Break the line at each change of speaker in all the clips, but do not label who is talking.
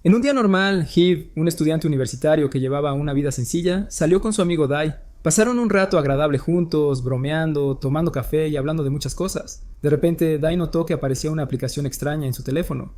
En un día normal, Hib, un estudiante universitario que llevaba una vida sencilla, salió con su amigo Dai. Pasaron un rato agradable juntos, bromeando, tomando café y hablando de muchas cosas. De repente, Dai notó que aparecía una aplicación extraña en su teléfono.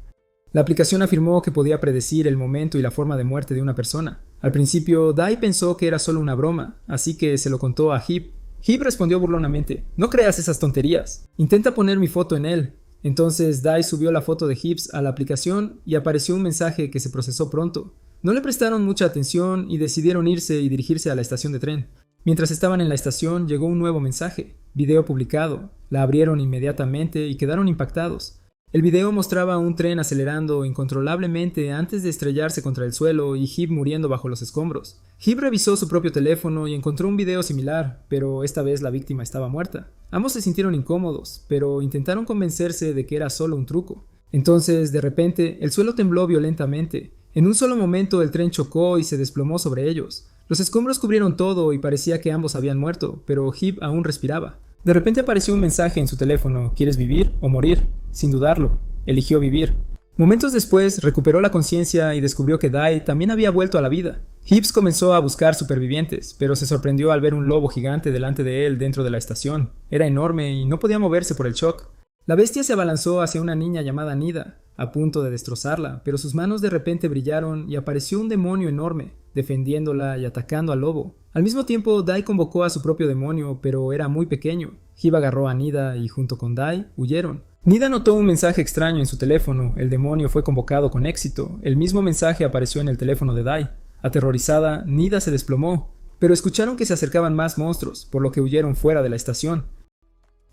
La aplicación afirmó que podía predecir el momento y la forma de muerte de una persona. Al principio, Dai pensó que era solo una broma, así que se lo contó a Hib. Hib respondió burlonamente: «No creas esas tonterías. Intenta poner mi foto en él». Entonces Dai subió la foto de Hibbs a la aplicación y apareció un mensaje que se procesó pronto. No le prestaron mucha atención y decidieron irse y dirigirse a la estación de tren. Mientras estaban en la estación llegó un nuevo mensaje: video publicado. La abrieron inmediatamente y quedaron impactados. El video mostraba un tren acelerando incontrolablemente antes de estrellarse contra el suelo y Hib muriendo bajo los escombros. Hib revisó su propio teléfono y encontró un video similar, pero esta vez la víctima estaba muerta. Ambos se sintieron incómodos, pero intentaron convencerse de que era solo un truco. Entonces, de repente, el suelo tembló violentamente. En un solo momento el tren chocó y se desplomó sobre ellos. Los escombros cubrieron todo y parecía que ambos habían muerto, pero Hib aún respiraba. De repente apareció un mensaje en su teléfono: ¿quieres vivir o morir? Sin dudarlo, eligió vivir. Momentos después recuperó la conciencia y descubrió que Dai también había vuelto a la vida. Hibbs comenzó a buscar supervivientes, pero se sorprendió al ver un lobo gigante delante de él dentro de la estación. Era enorme y no podía moverse por el shock. La bestia se abalanzó hacia una niña llamada Nida, a punto de destrozarla, pero sus manos de repente brillaron y apareció un demonio enorme, defendiéndola y atacando al lobo. Al mismo tiempo, Dai convocó a su propio demonio, pero era muy pequeño. Hib agarró a Nida y junto con Dai huyeron. Nida notó un mensaje extraño en su teléfono. El demonio fue convocado con éxito. El mismo mensaje apareció en el teléfono de Dai. Aterrorizada, Nida se desplomó, pero escucharon que se acercaban más monstruos, por lo que huyeron fuera de la estación.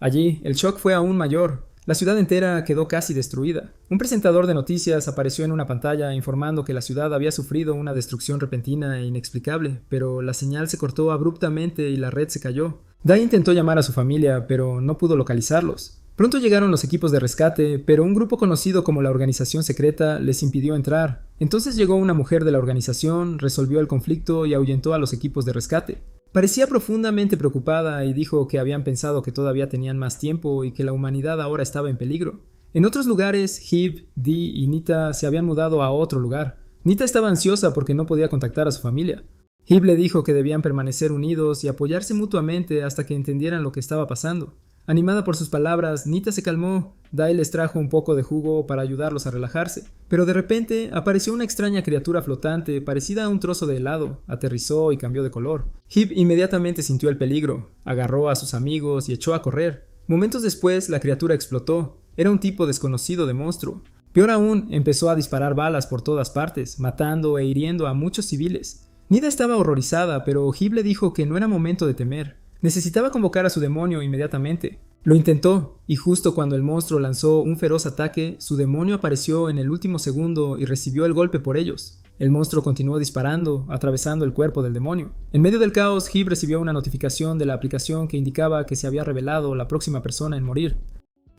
Allí, el shock fue aún mayor. La ciudad entera quedó casi destruida. Un presentador de noticias apareció en una pantalla informando que la ciudad había sufrido una destrucción repentina e inexplicable, pero la señal se cortó abruptamente y la red se cayó. Dai intentó llamar a su familia, pero no pudo localizarlos. Pronto llegaron los equipos de rescate, pero un grupo conocido como la organización secreta les impidió entrar. Entonces llegó una mujer de la organización, resolvió el conflicto y ahuyentó a los equipos de rescate. Parecía profundamente preocupada y dijo que habían pensado que todavía tenían más tiempo y que la humanidad ahora estaba en peligro. En otros lugares, Hib, Dee y Nita se habían mudado a otro lugar. Nita estaba ansiosa porque no podía contactar a su familia. Hib le dijo que debían permanecer unidos y apoyarse mutuamente hasta que entendieran lo que estaba pasando. Animada por sus palabras, Nita se calmó. Dai les trajo un poco de jugo para ayudarlos a relajarse. Pero de repente apareció una extraña criatura flotante parecida a un trozo de helado. Aterrizó y cambió de color. Hib inmediatamente sintió el peligro. Agarró a sus amigos y echó a correr. Momentos después, la criatura explotó. Era un tipo desconocido de monstruo. Peor aún, empezó a disparar balas por todas partes, matando e hiriendo a muchos civiles. Nida estaba horrorizada, pero Hib le dijo que no era momento de temer. Necesitaba convocar a su demonio inmediatamente. Lo intentó, y justo cuando el monstruo lanzó un feroz ataque, su demonio apareció en el último segundo y recibió el golpe por ellos. El monstruo continuó disparando, atravesando el cuerpo del demonio. En medio del caos, Hib recibió una notificación de la aplicación que indicaba que se había revelado la próxima persona en morir.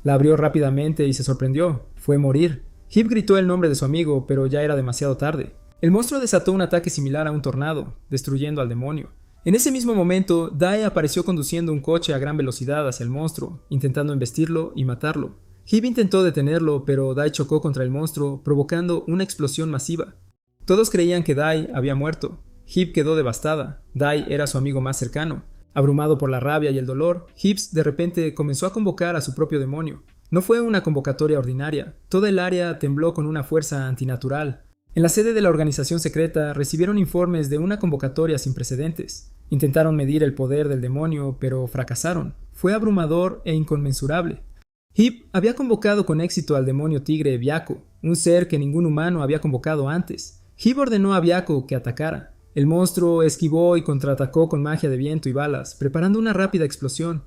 La abrió rápidamente y se sorprendió. Fue morir. Hib gritó el nombre de su amigo, pero ya era demasiado tarde. El monstruo desató un ataque similar a un tornado, destruyendo al demonio. En ese mismo momento, Dai apareció conduciendo un coche a gran velocidad hacia el monstruo, intentando embestirlo y matarlo. Hib intentó detenerlo, pero Dai chocó contra el monstruo, provocando una explosión masiva. Todos creían que Dai había muerto. Hib quedó devastada. Dai era su amigo más cercano. Abrumado por la rabia y el dolor, Hibbs de repente comenzó a convocar a su propio demonio. No fue una convocatoria ordinaria. Toda el área tembló con una fuerza antinatural. En la sede de la organización secreta recibieron informes de una convocatoria sin precedentes. Intentaron medir el poder del demonio, pero fracasaron. Fue abrumador e inconmensurable. Hib había convocado con éxito al demonio tigre Byakko, un ser que ningún humano había convocado antes. Hib ordenó a Byakko que atacara. El monstruo esquivó y contraatacó con magia de viento y balas, preparando una rápida explosión.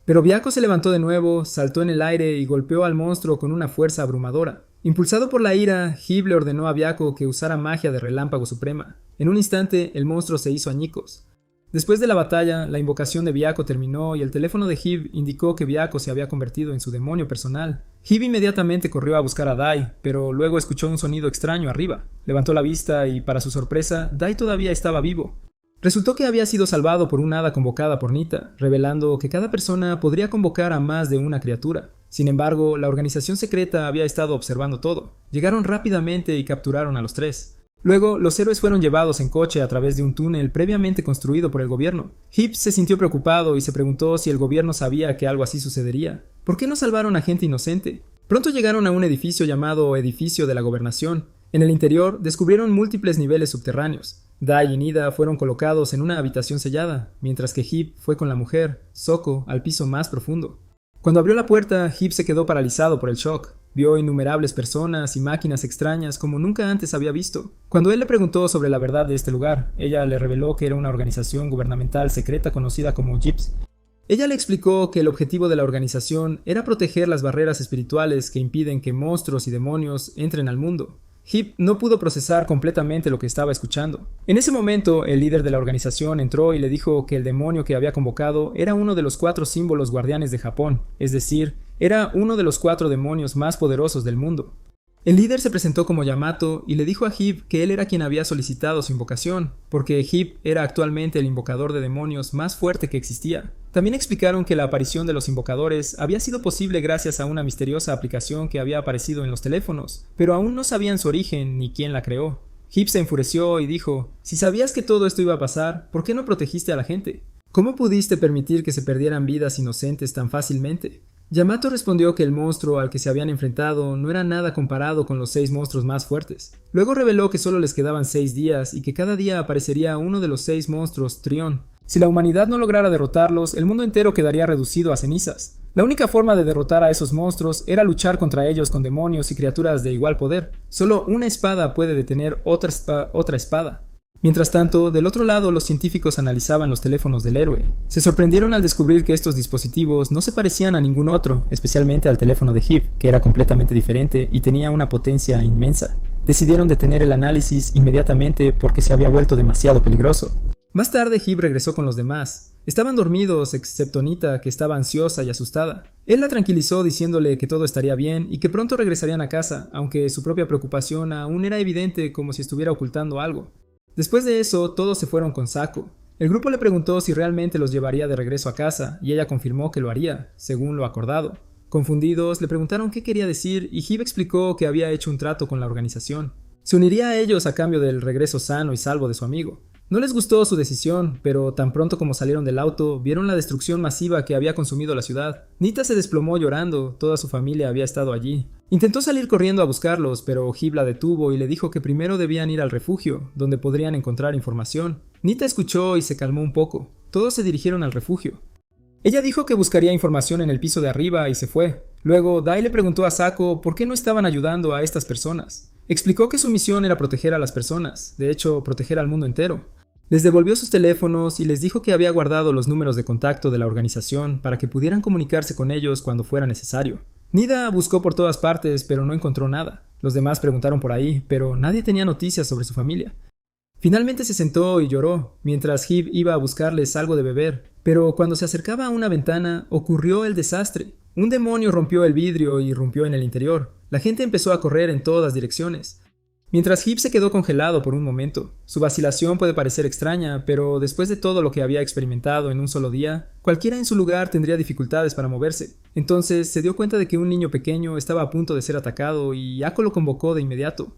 Pero Byakko se levantó de nuevo, saltó en el aire y golpeó al monstruo con una fuerza abrumadora. Impulsado por la ira, Hib le ordenó a Byakko que usara magia de relámpago suprema. En un instante, el monstruo se hizo añicos. Después de la batalla, la invocación de Byakko terminó y el teléfono de Hib indicó que Byakko se había convertido en su demonio personal. Hib inmediatamente corrió a buscar a Dai, pero luego escuchó un sonido extraño arriba. Levantó la vista y, para su sorpresa, Dai todavía estaba vivo. Resultó que había sido salvado por un hada convocada por Nita, revelando que cada persona podría convocar a más de una criatura. Sin embargo, la organización secreta había estado observando todo. Llegaron rápidamente y capturaron a los 3. Luego, los héroes fueron llevados en coche a través de un túnel previamente construido por el gobierno. Hip se sintió preocupado y se preguntó si el gobierno sabía que algo así sucedería. ¿Por qué no salvaron a gente inocente? Pronto llegaron a un edificio llamado Edificio de la Gobernación. En el interior descubrieron múltiples niveles subterráneos. Dai y Nida fueron colocados en una habitación sellada, mientras que Hip fue con la mujer, Soko, al piso más profundo. Cuando abrió la puerta, Hip se quedó paralizado por el shock. Vio innumerables personas y máquinas extrañas como nunca antes había visto. Cuando él le preguntó sobre la verdad de este lugar, ella le reveló que era una organización gubernamental secreta conocida como GIPS. Ella le explicó que el objetivo de la organización era proteger las barreras espirituales que impiden que monstruos y demonios entren al mundo. Hip no pudo procesar completamente lo que estaba escuchando. En ese momento, el líder de la organización entró y le dijo que el demonio que había convocado era uno de los 4 símbolos guardianes de Japón, es decir, era uno de los 4 demonios más poderosos del mundo. El líder se presentó como Yamato y le dijo a Hip que él era quien había solicitado su invocación, porque Hip era actualmente el invocador de demonios más fuerte que existía. También explicaron que la aparición de los invocadores había sido posible gracias a una misteriosa aplicación que había aparecido en los teléfonos, pero aún no sabían su origen ni quién la creó. Hip se enfureció y dijo: «Si sabías que todo esto iba a pasar, ¿por qué no protegiste a la gente? ¿Cómo pudiste permitir que se perdieran vidas inocentes tan fácilmente?». Yamato respondió que el monstruo al que se habían enfrentado no era nada comparado con los 6 monstruos más fuertes. Luego reveló que solo les quedaban 6 días y que cada día aparecería uno de los 6 monstruos, Trión. Si la humanidad no lograra derrotarlos, el mundo entero quedaría reducido a cenizas. La única forma de derrotar a esos monstruos era luchar contra ellos con demonios y criaturas de igual poder. Solo una espada puede detener otra espada. Mientras tanto, del otro lado, los científicos analizaban los teléfonos del héroe. Se sorprendieron al descubrir que estos dispositivos no se parecían a ningún otro, especialmente al teléfono de Hip, que era completamente diferente y tenía una potencia inmensa. Decidieron detener el análisis inmediatamente porque se había vuelto demasiado peligroso. Más tarde, Hip regresó con los demás. Estaban dormidos, excepto Nita, que estaba ansiosa y asustada. Él la tranquilizó diciéndole que todo estaría bien y que pronto regresarían a casa, aunque su propia preocupación aún era evidente, como si estuviera ocultando algo. Después de eso, todos se fueron con Sako. El grupo le preguntó si realmente los llevaría de regreso a casa, y ella confirmó que lo haría, según lo acordado. Confundidos, le preguntaron qué quería decir, y Hip explicó que había hecho un trato con la organización. Se uniría a ellos a cambio del regreso sano y salvo de su amigo. No les gustó su decisión, pero tan pronto como salieron del auto, vieron la destrucción masiva que había consumido la ciudad. Nita se desplomó llorando, toda su familia había estado allí. Intentó salir corriendo a buscarlos, pero Hip la detuvo y le dijo que primero debían ir al refugio, donde podrían encontrar información. Nita escuchó y se calmó un poco. Todos se dirigieron al refugio. Ella dijo que buscaría información en el piso de arriba y se fue. Luego, Dai le preguntó a Sako por qué no estaban ayudando a estas personas. Explicó que su misión era proteger a las personas, de hecho, proteger al mundo entero. Les devolvió sus teléfonos y les dijo que había guardado los números de contacto de la organización para que pudieran comunicarse con ellos cuando fuera necesario. Nida buscó por todas partes, pero no encontró nada. Los demás preguntaron por ahí, pero nadie tenía noticias sobre su familia. Finalmente se sentó y lloró, mientras Hip iba a buscarles algo de beber. Pero cuando se acercaba a una ventana, ocurrió el desastre. Un demonio rompió el vidrio y irrumpió en el interior. La gente empezó a correr en todas direcciones. Mientras Hip se quedó congelado por un momento. Su vacilación puede parecer extraña, pero después de todo lo que había experimentado en un solo día, cualquiera en su lugar tendría dificultades para moverse. Entonces se dio cuenta de que un niño pequeño estaba a punto de ser atacado y Ako lo convocó de inmediato.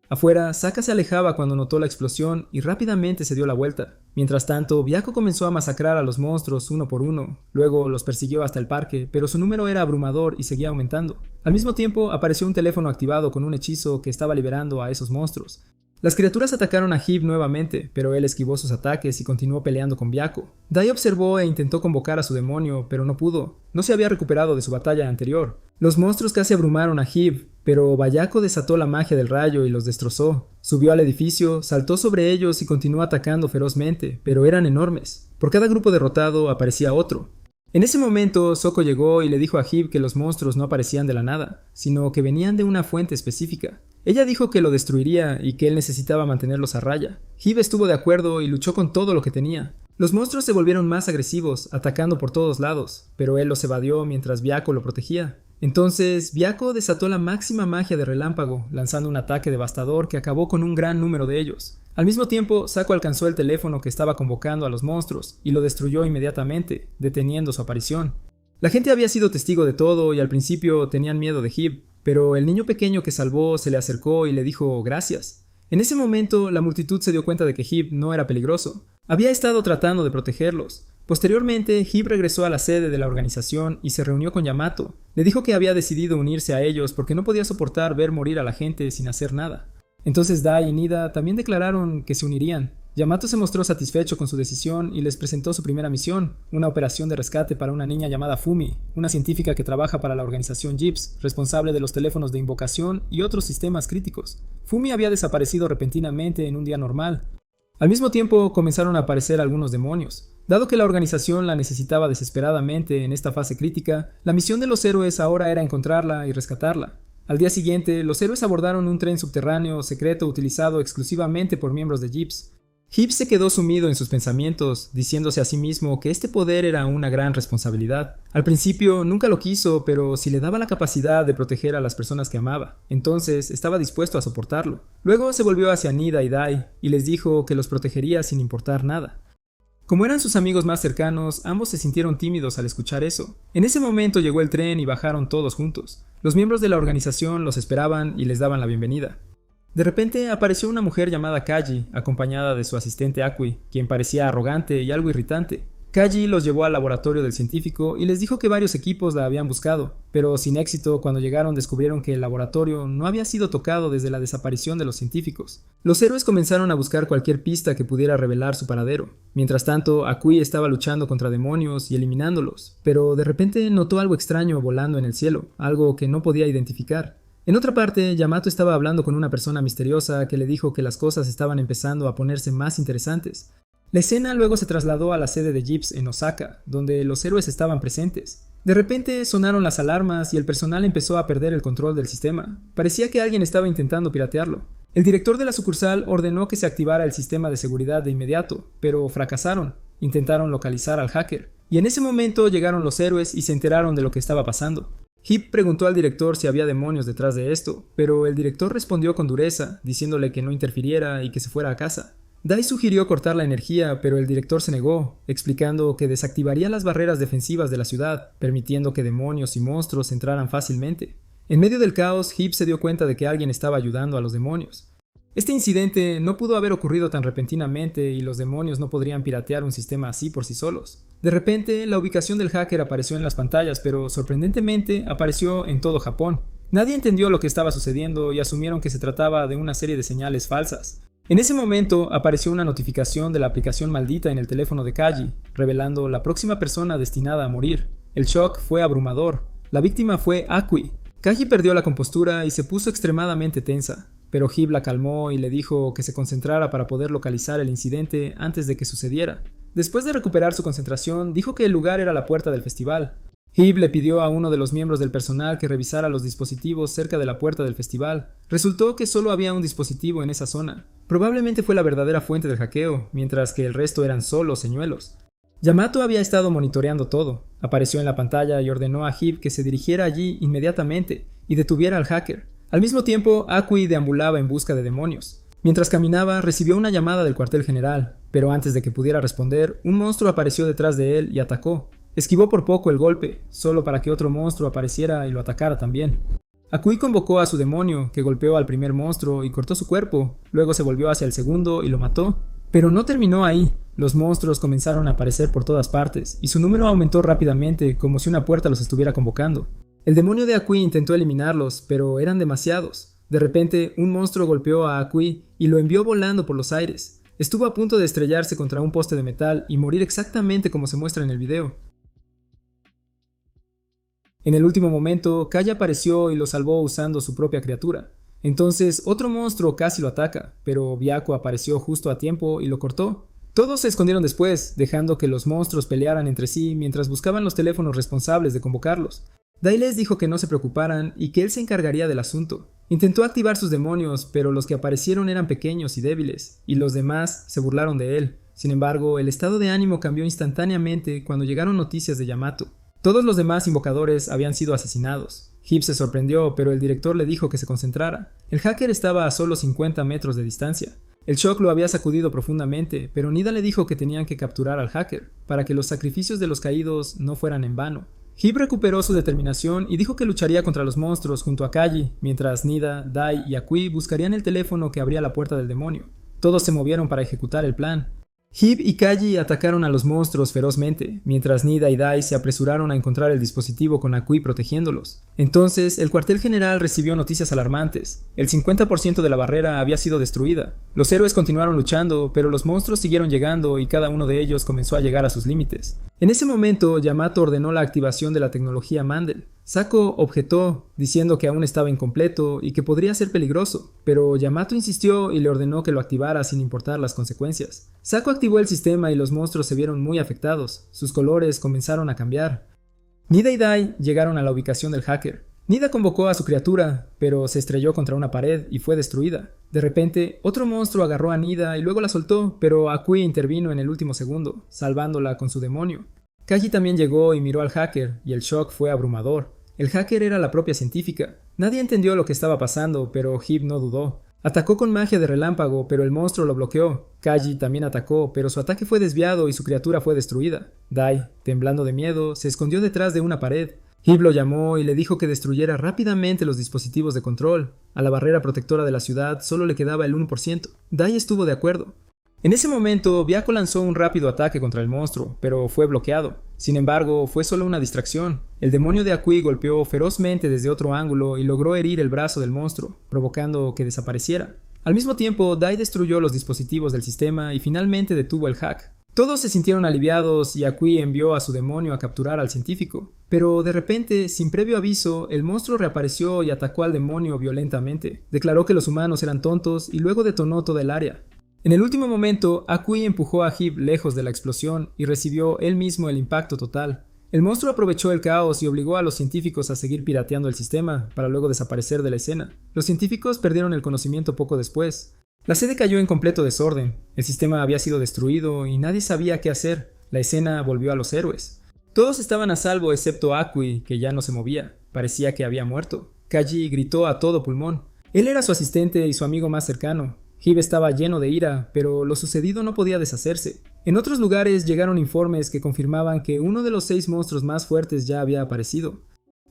Afuera, Saka se alejaba cuando notó la explosión y rápidamente se dio la vuelta. Mientras tanto, Byako comenzó a masacrar a los monstruos uno por uno. Luego los persiguió hasta el parque, pero su número era abrumador y seguía aumentando. Al mismo tiempo, apareció un teléfono activado con un hechizo que estaba liberando a esos monstruos. Las criaturas atacaron a Hip nuevamente, pero él esquivó sus ataques y continuó peleando con Byako. Dai observó e intentó convocar a su demonio, pero no pudo. No se había recuperado de su batalla anterior. Los monstruos casi abrumaron a Hip, pero Byako desató la magia del rayo y los destrozó. Subió al edificio, saltó sobre ellos y continuó atacando ferozmente, pero eran enormes. Por cada grupo derrotado aparecía otro. En ese momento, Soko llegó y le dijo a Hip que los monstruos no aparecían de la nada, sino que venían de una fuente específica. Ella dijo que lo destruiría y que él necesitaba mantenerlos a raya. Hip estuvo de acuerdo y luchó con todo lo que tenía. Los monstruos se volvieron más agresivos, atacando por todos lados, pero él los evadió mientras Byako lo protegía. Entonces, Byakko desató la máxima magia de relámpago, lanzando un ataque devastador que acabó con un gran número de ellos. Al mismo tiempo, Sako alcanzó el teléfono que estaba convocando a los monstruos y lo destruyó inmediatamente, deteniendo su aparición. La gente había sido testigo de todo y al principio tenían miedo de Hib, pero el niño pequeño que salvó se le acercó y le dijo gracias. En ese momento, la multitud se dio cuenta de que Hib no era peligroso. Había estado tratando de protegerlos. Posteriormente, Hib regresó a la sede de la organización y se reunió con Yamato. Le dijo que había decidido unirse a ellos porque no podía soportar ver morir a la gente sin hacer nada. Entonces Dai y Nida también declararon que se unirían. Yamato se mostró satisfecho con su decisión y les presentó su primera misión, una operación de rescate para una niña llamada Fumi, una científica que trabaja para la organización JIPS, responsable de los teléfonos de invocación y otros sistemas críticos. Fumi había desaparecido repentinamente en un día normal. Al mismo tiempo comenzaron a aparecer algunos demonios. Dado que la organización la necesitaba desesperadamente en esta fase crítica, la misión de los héroes ahora era encontrarla y rescatarla. Al día siguiente, los héroes abordaron un tren subterráneo secreto utilizado exclusivamente por miembros de JIPS. Hib se quedó sumido en sus pensamientos, diciéndose a sí mismo que este poder era una gran responsabilidad. Al principio nunca lo quiso, pero si le daba la capacidad de proteger a las personas que amaba, entonces estaba dispuesto a soportarlo. Luego se volvió hacia Nida y Dai y les dijo que los protegería sin importar nada. Como eran sus amigos más cercanos, ambos se sintieron tímidos al escuchar eso. En ese momento llegó el tren y bajaron todos juntos. Los miembros de la organización los esperaban y les daban la bienvenida. De repente apareció una mujer llamada Kaji, acompañada de su asistente Akui, quien parecía arrogante y algo irritante. Kaji los llevó al laboratorio del científico y les dijo que varios equipos la habían buscado, pero sin éxito. Cuando llegaron descubrieron que el laboratorio no había sido tocado desde la desaparición de los científicos. Los héroes comenzaron a buscar cualquier pista que pudiera revelar su paradero. Mientras tanto, Akui estaba luchando contra demonios y eliminándolos, pero de repente notó algo extraño volando en el cielo, algo que no podía identificar. En otra parte, Yamato estaba hablando con una persona misteriosa que le dijo que las cosas estaban empezando a ponerse más interesantes. La escena luego se trasladó a la sede de JIPS en Osaka, donde los héroes estaban presentes. De repente sonaron las alarmas y el personal empezó a perder el control del sistema. Parecía que alguien estaba intentando piratearlo. El director de la sucursal ordenó que se activara el sistema de seguridad de inmediato, pero fracasaron. Intentaron localizar al hacker. Y en ese momento llegaron los héroes y se enteraron de lo que estaba pasando. Hib preguntó al director si había demonios detrás de esto, pero el director respondió con dureza, diciéndole que no interfiriera y que se fuera a casa. Dai sugirió cortar la energía, pero el director se negó, explicando que desactivaría las barreras defensivas de la ciudad, permitiendo que demonios y monstruos entraran fácilmente. En medio del caos, Hib se dio cuenta de que alguien estaba ayudando a los demonios. Este incidente no pudo haber ocurrido tan repentinamente y los demonios no podrían piratear un sistema así por sí solos. De repente, la ubicación del hacker apareció en las pantallas, pero sorprendentemente apareció en todo Japón. Nadie entendió lo que estaba sucediendo y asumieron que se trataba de una serie de señales falsas. En ese momento apareció una notificación de la aplicación maldita en el teléfono de Kaji, revelando la próxima persona destinada a morir. El shock fue abrumador. La víctima fue Akui. Kaji perdió la compostura y se puso extremadamente tensa, pero Hib la calmó y le dijo que se concentrara para poder localizar el incidente antes de que sucediera. Después de recuperar su concentración, dijo que el lugar era la puerta del festival. Hib le pidió a uno de los miembros del personal que revisara los dispositivos cerca de la puerta del festival. Resultó que solo había un dispositivo en esa zona. Probablemente fue la verdadera fuente del hackeo, mientras que el resto eran solo señuelos. Yamato había estado monitoreando todo. Apareció en la pantalla y ordenó a Hib que se dirigiera allí inmediatamente y detuviera al hacker. Al mismo tiempo, Akui deambulaba en busca de demonios. Mientras caminaba, recibió una llamada del cuartel general, pero antes de que pudiera responder, un monstruo apareció detrás de él y atacó. Esquivó por poco el golpe, solo para que otro monstruo apareciera y lo atacara también. Akui convocó a su demonio, que golpeó al primer monstruo y cortó su cuerpo. Luego se volvió hacia el segundo y lo mató. Pero no terminó ahí. Los monstruos comenzaron a aparecer por todas partes, y su número aumentó rápidamente, como si una puerta los estuviera convocando. El demonio de Akui intentó eliminarlos, pero eran demasiados. De repente, un monstruo golpeó a Akui y lo envió volando por los aires. Estuvo a punto de estrellarse contra un poste de metal y morir exactamente como se muestra en el video. En el último momento, Kaji apareció y lo salvó usando su propia criatura. Entonces, otro monstruo casi lo ataca, pero Byakko apareció justo a tiempo y lo cortó. Todos se escondieron después, dejando que los monstruos pelearan entre sí mientras buscaban los teléfonos responsables de convocarlos. Dai les dijo que no se preocuparan y que él se encargaría del asunto. Intentó activar sus demonios, pero los que aparecieron eran pequeños y débiles, y los demás se burlaron de él. Sin embargo, el estado de ánimo cambió instantáneamente cuando llegaron noticias de Yamato. Todos los demás invocadores habían sido asesinados. Hip se sorprendió, pero el director le dijo que se concentrara. El hacker estaba a solo 50 metros de distancia. El shock lo había sacudido profundamente, pero Nida le dijo que tenían que capturar al hacker, para que los sacrificios de los caídos no fueran en vano. Hip recuperó su determinación y dijo que lucharía contra los monstruos junto a Kaji, mientras Nida, Dai y Akui buscarían el teléfono que abría la puerta del demonio. Todos se movieron para ejecutar el plan. Hip y Kaji atacaron a los monstruos ferozmente, mientras Nida y Dai se apresuraron a encontrar el dispositivo con Akui protegiéndolos. Entonces, el cuartel general recibió noticias alarmantes. El 50% de la barrera había sido destruida. Los héroes continuaron luchando, pero los monstruos siguieron llegando y cada uno de ellos comenzó a llegar a sus límites. En ese momento, Yamato ordenó la activación de la tecnología Mandel. Sako objetó, diciendo que aún estaba incompleto y que podría ser peligroso, pero Yamato insistió y le ordenó que lo activara sin importar las consecuencias. Sako activó el sistema y los monstruos se vieron muy afectados. Sus colores comenzaron a cambiar. Nida y Dai llegaron a la ubicación del hacker. Nida convocó a su criatura, pero se estrelló contra una pared y fue destruida. De repente, otro monstruo agarró a Nida y luego la soltó, pero Akui intervino en el último segundo, salvándola con su demonio. Kaji también llegó y miró al hacker, y el shock fue abrumador. El hacker era la propia científica. Nadie entendió lo que estaba pasando, pero Hip no dudó. Atacó con magia de relámpago, pero el monstruo lo bloqueó. Kaji también atacó, pero su ataque fue desviado y su criatura fue destruida. Dai, temblando de miedo, se escondió detrás de una pared. Hip lo llamó y le dijo que destruyera rápidamente los dispositivos de control. A la barrera protectora de la ciudad solo le quedaba el 1%. Dai estuvo de acuerdo. En ese momento, Byakko lanzó un rápido ataque contra el monstruo, pero fue bloqueado. Sin embargo, fue solo una distracción. El demonio de Akui golpeó ferozmente desde otro ángulo y logró herir el brazo del monstruo, provocando que desapareciera. Al mismo tiempo, Dai destruyó los dispositivos del sistema y finalmente detuvo el hack. Todos se sintieron aliviados y Akui envió a su demonio a capturar al científico. Pero de repente, sin previo aviso, el monstruo reapareció y atacó al demonio violentamente. Declaró que los humanos eran tontos y luego detonó toda el área. En el último momento, Akui empujó a Hip lejos de la explosión y recibió él mismo el impacto total. El monstruo aprovechó el caos y obligó a los científicos a seguir pirateando el sistema, para luego desaparecer de la escena. Los científicos perdieron el conocimiento poco después. La sede cayó en completo desorden. El sistema había sido destruido y nadie sabía qué hacer. La escena volvió a los héroes. Todos estaban a salvo excepto Akui, que ya no se movía. Parecía que había muerto. Kaji gritó a todo pulmón. Él era su asistente y su amigo más cercano. Hip estaba lleno de ira, pero lo sucedido no podía deshacerse. En otros lugares llegaron informes que confirmaban que uno de los 6 monstruos más fuertes ya había aparecido.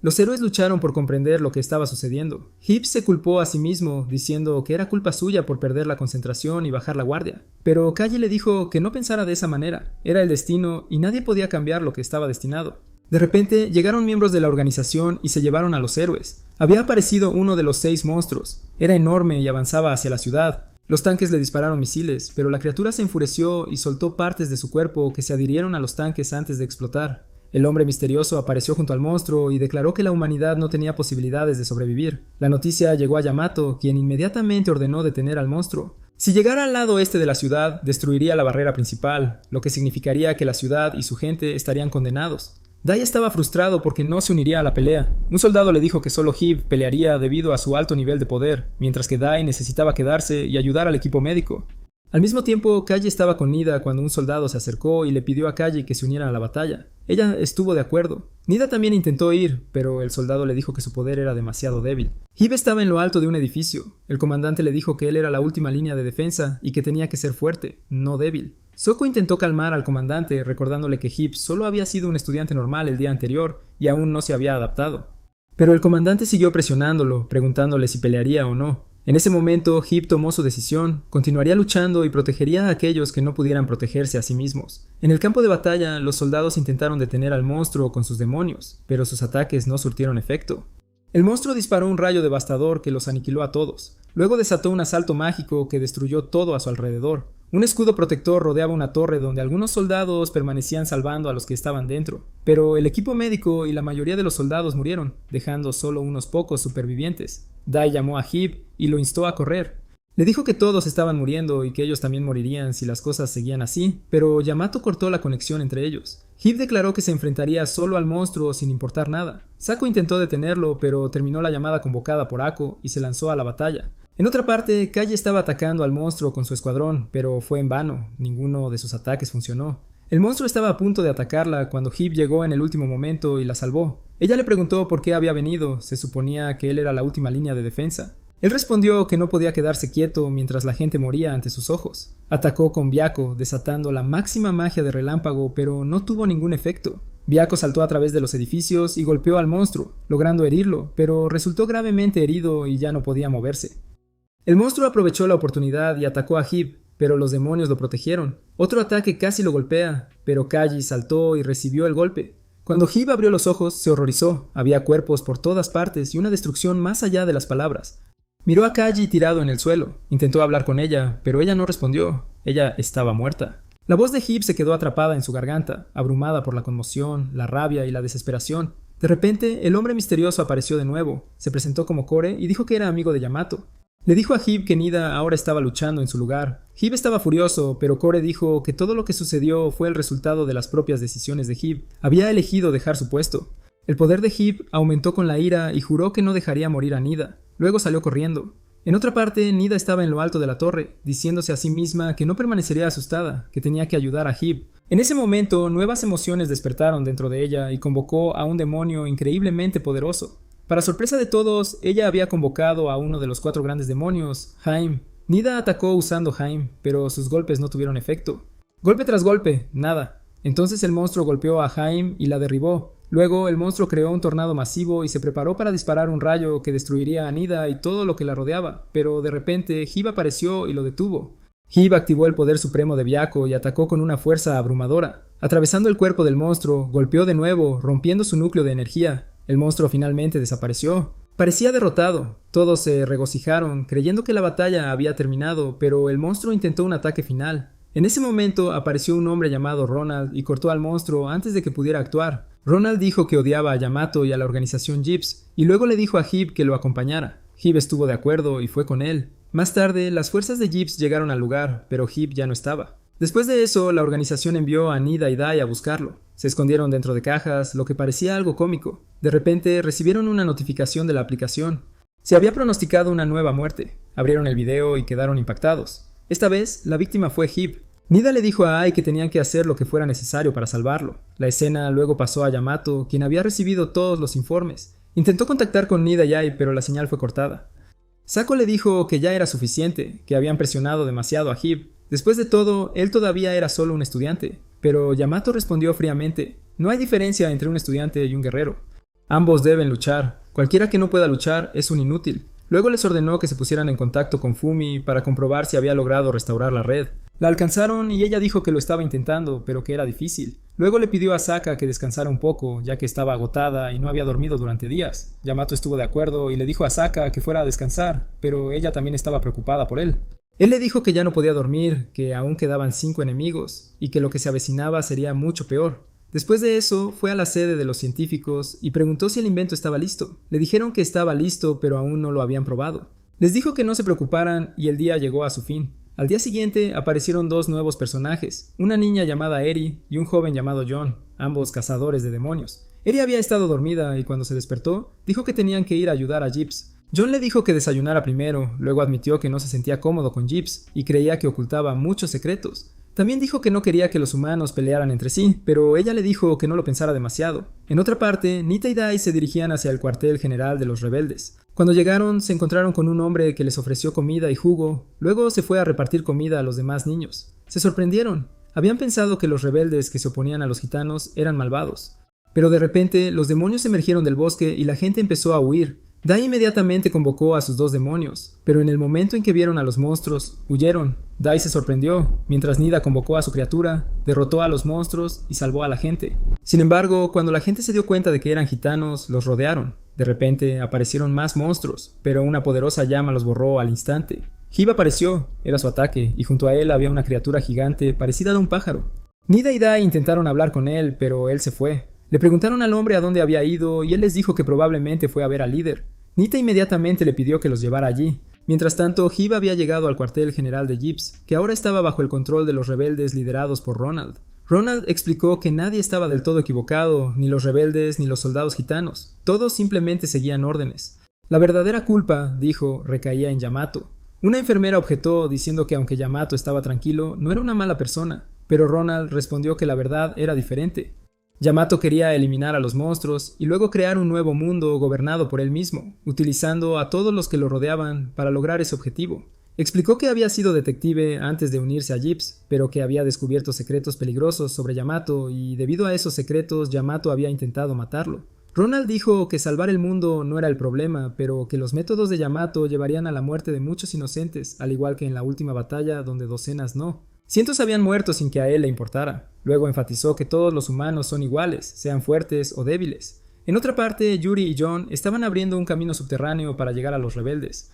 Los héroes lucharon por comprender lo que estaba sucediendo. Hip se culpó a sí mismo, diciendo que era culpa suya por perder la concentración y bajar la guardia. Pero Kaji le dijo que no pensara de esa manera. Era el destino y nadie podía cambiar lo que estaba destinado. De repente llegaron miembros de la organización y se llevaron a los héroes. Había aparecido uno de los 6 monstruos. Era enorme y avanzaba hacia la ciudad. Los tanques le dispararon misiles, pero la criatura se enfureció y soltó partes de su cuerpo que se adhirieron a los tanques antes de explotar. El hombre misterioso apareció junto al monstruo y declaró que la humanidad no tenía posibilidades de sobrevivir. La noticia llegó a Yamato, quien inmediatamente ordenó detener al monstruo. Si llegara al lado este de la ciudad, destruiría la barrera principal, lo que significaría que la ciudad y su gente estarían condenados. Dai estaba frustrado porque no se uniría a la pelea. Un soldado le dijo que solo Hip pelearía debido a su alto nivel de poder, mientras que Dai necesitaba quedarse y ayudar al equipo médico. Al mismo tiempo, Kaji estaba con Nida cuando un soldado se acercó y le pidió a Kaji que se uniera a la batalla. Ella estuvo de acuerdo. Nida también intentó ir, pero el soldado le dijo que su poder era demasiado débil. Hip estaba en lo alto de un edificio. El comandante le dijo que él era la última línea de defensa y que tenía que ser fuerte, no débil. Soko intentó calmar al comandante, recordándole que Hip solo había sido un estudiante normal el día anterior y aún no se había adaptado. Pero el comandante siguió presionándolo, preguntándole si pelearía o no. En ese momento, Hip tomó su decisión, continuaría luchando y protegería a aquellos que no pudieran protegerse a sí mismos. En el campo de batalla, los soldados intentaron detener al monstruo con sus demonios, pero sus ataques no surtieron efecto. El monstruo disparó un rayo devastador que los aniquiló a todos. Luego desató un asalto mágico que destruyó todo a su alrededor. Un escudo protector rodeaba una torre donde algunos soldados permanecían salvando a los que estaban dentro, pero el equipo médico y la mayoría de los soldados murieron, dejando solo unos pocos supervivientes. Dai llamó a Hip y lo instó a correr. Le dijo que todos estaban muriendo y que ellos también morirían si las cosas seguían así, pero Yamato cortó la conexión entre ellos. Hip declaró que se enfrentaría solo al monstruo sin importar nada. Sako intentó detenerlo, pero terminó la llamada convocada por Ako y se lanzó a la batalla. En otra parte, Kaji estaba atacando al monstruo con su escuadrón, pero fue en vano, ninguno de sus ataques funcionó. El monstruo estaba a punto de atacarla cuando Hip llegó en el último momento y la salvó. Ella le preguntó por qué había venido, se suponía que él era la última línea de defensa. Él respondió que no podía quedarse quieto mientras la gente moría ante sus ojos. Atacó con Byakko, desatando la máxima magia de relámpago, pero no tuvo ningún efecto. Byakko saltó a través de los edificios y golpeó al monstruo, logrando herirlo, pero resultó gravemente herido y ya no podía moverse. El monstruo aprovechó la oportunidad y atacó a Hip, pero los demonios lo protegieron. Otro ataque casi lo golpea, pero Kaji saltó y recibió el golpe. Cuando Hip abrió los ojos, se horrorizó. Había cuerpos por todas partes y una destrucción más allá de las palabras. Miró a Kaji tirado en el suelo. Intentó hablar con ella, pero ella no respondió. Ella estaba muerta. La voz de Hip se quedó atrapada en su garganta, abrumada por la conmoción, la rabia y la desesperación. De repente, el hombre misterioso apareció de nuevo. Se presentó como Kore y dijo que era amigo de Yamato. Le dijo a Hip que Nida ahora estaba luchando en su lugar. Hip estaba furioso, pero Kore dijo que todo lo que sucedió fue el resultado de las propias decisiones de Hip. Había elegido dejar su puesto. El poder de Hip aumentó con la ira y juró que no dejaría morir a Nida. Luego salió corriendo. En otra parte, Nida estaba en lo alto de la torre, diciéndose a sí misma que no permanecería asustada, que tenía que ayudar a Hip. En ese momento, nuevas emociones despertaron dentro de ella y convocó a un demonio increíblemente poderoso. Para sorpresa de todos, ella había convocado a uno de los 4 grandes demonios, Haim. Nida atacó usando Haim, pero sus golpes no tuvieron efecto. Golpe tras golpe, nada. Entonces el monstruo golpeó a Haim y la derribó. Luego el monstruo creó un tornado masivo y se preparó para disparar un rayo que destruiría a Nida y todo lo que la rodeaba, pero de repente Hib apareció y lo detuvo. Hib activó el poder supremo de Byakko y atacó con una fuerza abrumadora. Atravesando el cuerpo del monstruo, golpeó de nuevo, rompiendo su núcleo de energía. El monstruo finalmente desapareció. Parecía derrotado. Todos se regocijaron, creyendo que la batalla había terminado, pero el monstruo intentó un ataque final. En ese momento apareció un hombre llamado Ronald y cortó al monstruo antes de que pudiera actuar. Ronald dijo que odiaba a Yamato y a la organización Gibbs, y luego le dijo a Hib que lo acompañara. Hib estuvo de acuerdo y fue con él. Más tarde, las fuerzas de Gibbs llegaron al lugar, pero Hib ya no estaba. Después de eso, la organización envió a Nida y Dai a buscarlo. Se escondieron dentro de cajas, lo que parecía algo cómico. De repente, recibieron una notificación de la aplicación. Se había pronosticado una nueva muerte. Abrieron el video y quedaron impactados. Esta vez, la víctima fue Hib. Nida le dijo a Ai que tenían que hacer lo que fuera necesario para salvarlo. La escena luego pasó a Yamato, quien había recibido todos los informes. Intentó contactar con Nida y Ai, pero la señal fue cortada. Sako le dijo que ya era suficiente, que habían presionado demasiado a Hib. Después de todo, él todavía era solo un estudiante. Pero Yamato respondió fríamente: no hay diferencia entre un estudiante y un guerrero. Ambos deben luchar. Cualquiera que no pueda luchar es un inútil. Luego les ordenó que se pusieran en contacto con Fumi para comprobar si había logrado restaurar la red. La alcanzaron y ella dijo que lo estaba intentando, pero que era difícil. Luego le pidió a Saka que descansara un poco, ya que estaba agotada y no había dormido durante días. Yamato estuvo de acuerdo y le dijo a Saka que fuera a descansar, pero ella también estaba preocupada por él. Él le dijo que ya no podía dormir, que aún quedaban 5 enemigos, y que lo que se avecinaba sería mucho peor. Después de eso, fue a la sede de los científicos y preguntó si el invento estaba listo. Le dijeron que estaba listo, pero aún no lo habían probado. Les dijo que no se preocuparan y el día llegó a su fin. Al día siguiente aparecieron 2 nuevos personajes, una niña llamada Eri y un joven llamado John, ambos cazadores de demonios. Eri había estado dormida y cuando se despertó, dijo que tenían que ir a ayudar a Gibbs. John le dijo que desayunara primero, luego admitió que no se sentía cómodo con Gibbs y creía que ocultaba muchos secretos. También dijo que no quería que los humanos pelearan entre sí, pero ella le dijo que no lo pensara demasiado. En otra parte, Nita y Dai se dirigían hacia el cuartel general de los rebeldes. Cuando llegaron, se encontraron con un hombre que les ofreció comida y jugo. Luego se fue a repartir comida a los demás niños. Se sorprendieron. Habían pensado que los rebeldes que se oponían a los gitanos eran malvados. Pero de repente, los demonios emergieron del bosque y la gente empezó a huir. Dai inmediatamente convocó a sus 2 demonios, pero en el momento en que vieron a los monstruos, huyeron. Dai se sorprendió, mientras Nida convocó a su criatura, derrotó a los monstruos y salvó a la gente. Sin embargo, cuando la gente se dio cuenta de que eran gitanos, los rodearon. De repente aparecieron más monstruos, pero una poderosa llama los borró al instante. Hib apareció, era su ataque, y junto a él había una criatura gigante parecida a un pájaro. Nida y Dai intentaron hablar con él, pero él se fue. Le preguntaron al hombre a dónde había ido y él les dijo que probablemente fue a ver al líder. Nita inmediatamente le pidió que los llevara allí. Mientras tanto, Hib había llegado al cuartel general de Gibbs, que ahora estaba bajo el control de los rebeldes liderados por Ronald. Ronald explicó que nadie estaba del todo equivocado, ni los rebeldes ni los soldados gitanos. Todos simplemente seguían órdenes. La verdadera culpa, dijo, recaía en Yamato. Una enfermera objetó diciendo que aunque Yamato estaba tranquilo, no era una mala persona. pero Ronald respondió que la verdad era diferente. Yamato quería eliminar a los monstruos y luego crear un nuevo mundo gobernado por él mismo, utilizando a todos los que lo rodeaban para lograr ese objetivo. Explicó que había sido detective antes de unirse a Gibbs, pero que había descubierto secretos peligrosos sobre Yamato y debido a esos secretos Yamato había intentado matarlo. Ronald dijo que salvar el mundo no era el problema, pero que los métodos de Yamato llevarían a la muerte de muchos inocentes, al igual que en la última batalla donde docenas no. Cientos habían muerto sin que a él le importara. Luego enfatizó que todos los humanos son iguales, sean fuertes o débiles. En otra parte, Yuri y John estaban abriendo un camino subterráneo para llegar a los rebeldes.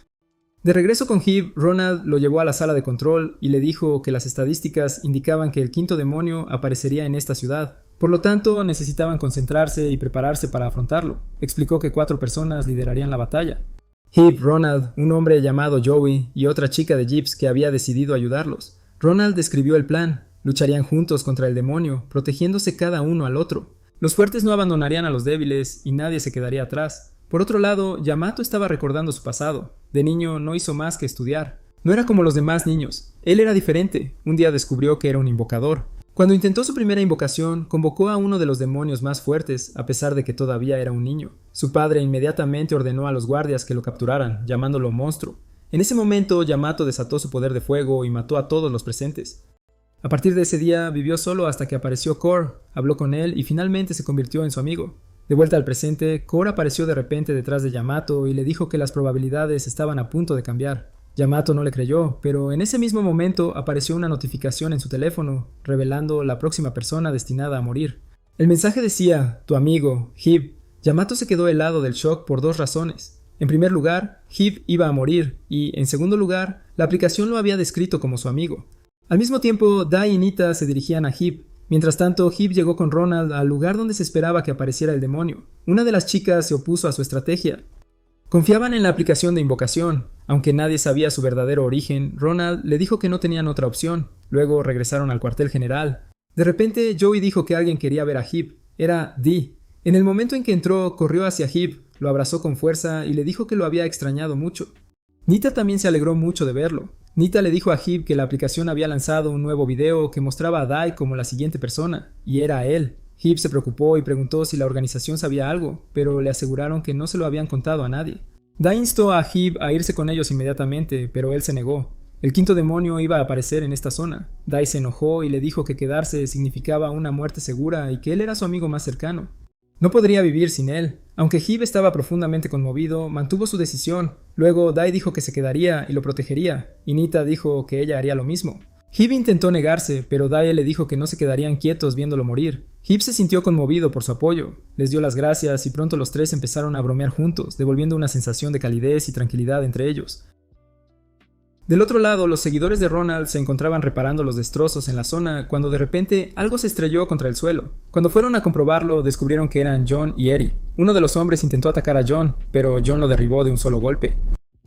De regreso con Hib, Ronald lo llevó a la sala de control y le dijo que las estadísticas indicaban que el quinto demonio aparecería en esta ciudad. Por lo tanto, necesitaban concentrarse y prepararse para afrontarlo. Explicó que 4 personas liderarían la batalla. Hib, Ronald, un hombre llamado Joey y otra chica de Gibbs que había decidido ayudarlos. Ronald describió el plan. Lucharían juntos contra el demonio, protegiéndose cada uno al otro. Los fuertes no abandonarían a los débiles y nadie se quedaría atrás. Por otro lado, Yamato estaba recordando su pasado. De niño no hizo más que estudiar. No era como los demás niños. Él era diferente. Un día descubrió que era un invocador. Cuando intentó su primera invocación, convocó a uno de los demonios más fuertes, a pesar de que todavía era un niño. Su padre inmediatamente ordenó a los guardias que lo capturaran, llamándolo monstruo. En ese momento, Yamato desató su poder de fuego y mató a todos los presentes. A partir de ese día, vivió solo hasta que apareció Core, habló con él y finalmente se convirtió en su amigo. De vuelta al presente, Core apareció de repente detrás de Yamato y le dijo que las probabilidades estaban a punto de cambiar. Yamato no le creyó, pero en ese mismo momento apareció una notificación en su teléfono, revelando la próxima persona destinada a morir. El mensaje decía, tu amigo, Hib. Yamato se quedó helado del shock por 2 razones. En primer lugar, Hib iba a morir, y en segundo lugar, la aplicación lo había descrito como su amigo. Al mismo tiempo, Dai y Nita se dirigían a Hib. Mientras tanto, Hib llegó con Ronald al lugar donde se esperaba que apareciera el demonio. Una de las chicas se opuso a su estrategia. Confiaban en la aplicación de invocación. Aunque nadie sabía su verdadero origen, Ronald le dijo que no tenían otra opción. Luego regresaron al cuartel general. De repente, Joey dijo que alguien quería ver a Hib. Era Dee. En el momento en que entró, corrió hacia Hib, lo abrazó con fuerza y le dijo que lo había extrañado mucho. Nita también se alegró mucho de verlo. Nita le dijo a Hib que la aplicación había lanzado un nuevo video que mostraba a Dai como la siguiente persona, y era él. Hib se preocupó y preguntó si la organización sabía algo, pero le aseguraron que no se lo habían contado a nadie. Dai instó a Hib a irse con ellos inmediatamente, pero él se negó. El quinto demonio iba a aparecer en esta zona. Dai se enojó y le dijo que quedarse significaba una muerte segura y que él era su amigo más cercano. No podría vivir sin él. Aunque Hib estaba profundamente conmovido, mantuvo su decisión. Luego Dai dijo que se quedaría y lo protegería, y Nita dijo que ella haría lo mismo. Hib intentó negarse, pero Dai le dijo que no se quedarían quietos viéndolo morir. Hib se sintió conmovido por su apoyo. Les dio las gracias y pronto los 3 empezaron a bromear juntos, devolviendo una sensación de calidez y tranquilidad entre ellos. Del otro lado, los seguidores de Ronald se encontraban reparando los destrozos en la zona cuando de repente algo se estrelló contra el suelo. Cuando fueron a comprobarlo, descubrieron que eran John y Eri. Uno de los hombres intentó atacar a John, pero John lo derribó de un solo golpe.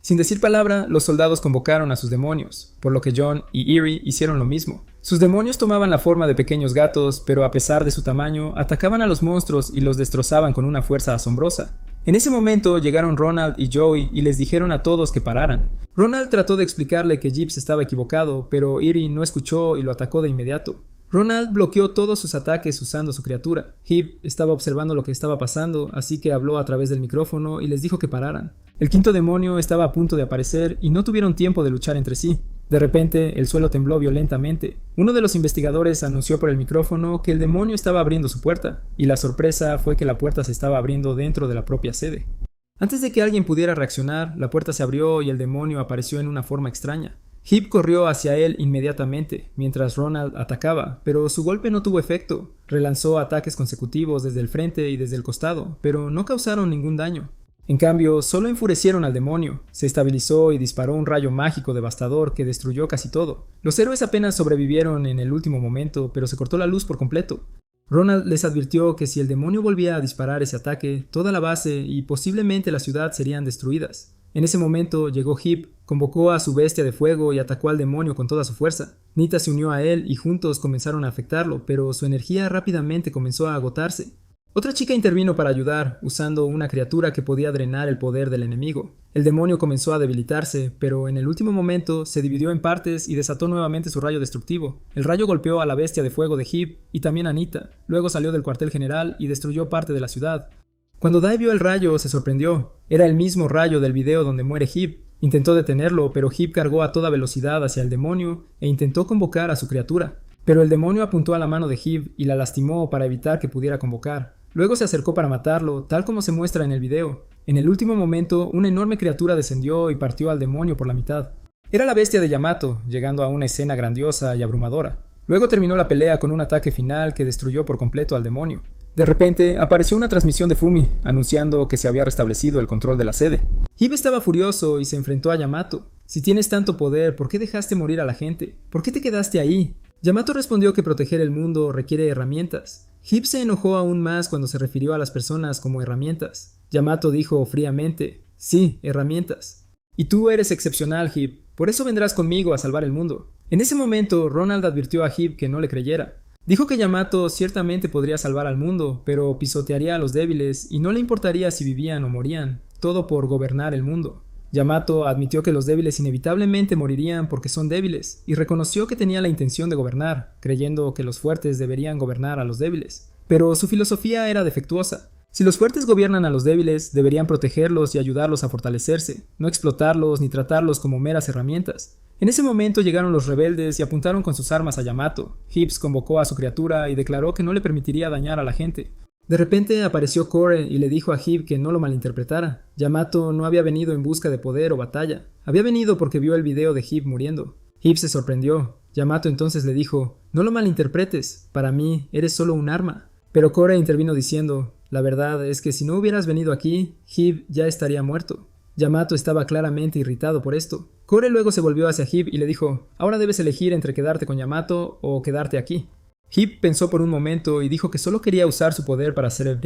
Sin decir palabra, los soldados convocaron a sus demonios, por lo que John y Eri hicieron lo mismo. Sus demonios tomaban la forma de pequeños gatos, pero a pesar de su tamaño, atacaban a los monstruos y los destrozaban con una fuerza asombrosa. En ese momento llegaron Ronald y Joey y les dijeron a todos que pararan. Ronald trató de explicarle que Gibbs estaba equivocado, pero Eri no escuchó y lo atacó de inmediato. Ronald bloqueó todos sus ataques usando su criatura. Hib estaba observando lo que estaba pasando, así que habló a través del micrófono y les dijo que pararan. El quinto demonio estaba a punto de aparecer y no tuvieron tiempo de luchar entre sí. De repente, el suelo tembló violentamente. Uno de los investigadores anunció por el micrófono que el demonio estaba abriendo su puerta, y la sorpresa fue que la puerta se estaba abriendo dentro de la propia sede. Antes de que alguien pudiera reaccionar, la puerta se abrió y el demonio apareció en una forma extraña. Hib corrió hacia él inmediatamente, mientras Ronald atacaba, pero su golpe no tuvo efecto. Relanzó ataques consecutivos desde el frente y desde el costado, pero no causaron ningún daño. En cambio, solo enfurecieron al demonio. Se estabilizó y disparó un rayo mágico devastador que destruyó casi todo. Los héroes apenas sobrevivieron en el último momento, pero se cortó la luz por completo. Ronald les advirtió que si el demonio volvía a disparar ese ataque, toda la base y posiblemente la ciudad serían destruidas. En ese momento llegó Hib, convocó a su bestia de fuego y atacó al demonio con toda su fuerza. Nita se unió a él y juntos comenzaron a afectarlo, pero su energía rápidamente comenzó a agotarse. Otra chica intervino para ayudar, usando una criatura que podía drenar el poder del enemigo. El demonio comenzó a debilitarse, pero en el último momento se dividió en partes y desató nuevamente su rayo destructivo. El rayo golpeó a la bestia de fuego de Hip y también a Nita. Luego salió del cuartel general y destruyó parte de la ciudad. Cuando Dai vio el rayo, se sorprendió. Era el mismo rayo del video donde muere Hip. Intentó detenerlo, pero Hip cargó a toda velocidad hacia el demonio e intentó convocar a su criatura. Pero el demonio apuntó a la mano de Hip y la lastimó para evitar que pudiera convocar. Luego se acercó para matarlo, tal como se muestra en el video. En el último momento, una enorme criatura descendió y partió al demonio por la mitad. Era la bestia de Yamato, llegando a una escena grandiosa y abrumadora. Luego terminó la pelea con un ataque final que destruyó por completo al demonio. De repente, apareció una transmisión de Fumi, anunciando que se había restablecido el control de la sede. Hib estaba furioso y se enfrentó a Yamato. Si tienes tanto poder, ¿por qué dejaste morir a la gente? ¿Por qué te quedaste ahí? Yamato respondió que proteger el mundo requiere herramientas. Hib se enojó aún más cuando se refirió a las personas como herramientas. Yamato dijo fríamente, sí, herramientas. Y tú eres excepcional, Hib, por eso vendrás conmigo a salvar el mundo. En ese momento, Ronald advirtió a Hib que no le creyera. Dijo que Yamato ciertamente podría salvar al mundo, pero pisotearía a los débiles y no le importaría si vivían o morían, todo por gobernar el mundo. Yamato admitió que los débiles inevitablemente morirían porque son débiles, y reconoció que tenía la intención de gobernar, creyendo que los fuertes deberían gobernar a los débiles. Pero su filosofía era defectuosa. Si los fuertes gobiernan a los débiles, deberían protegerlos y ayudarlos a fortalecerse, no explotarlos ni tratarlos como meras herramientas. En ese momento llegaron los rebeldes y apuntaron con sus armas a Yamato. Hibbs convocó a su criatura y declaró que no le permitiría dañar a la gente. De repente apareció Core y le dijo a Hib que no lo malinterpretara. Yamato no había venido en busca de poder o batalla. Había venido porque vio el video de Hib muriendo. Hib se sorprendió. Yamato entonces le dijo, no lo malinterpretes, para mí eres solo un arma. Pero Core intervino diciendo, la verdad es que si no hubieras venido aquí, Hib ya estaría muerto. Yamato estaba claramente irritado por esto. Core luego se volvió hacia Hib y le dijo, ahora debes elegir entre quedarte con Yamato o quedarte aquí. Hib pensó por un momento y dijo que solo quería usar su poder para hacer el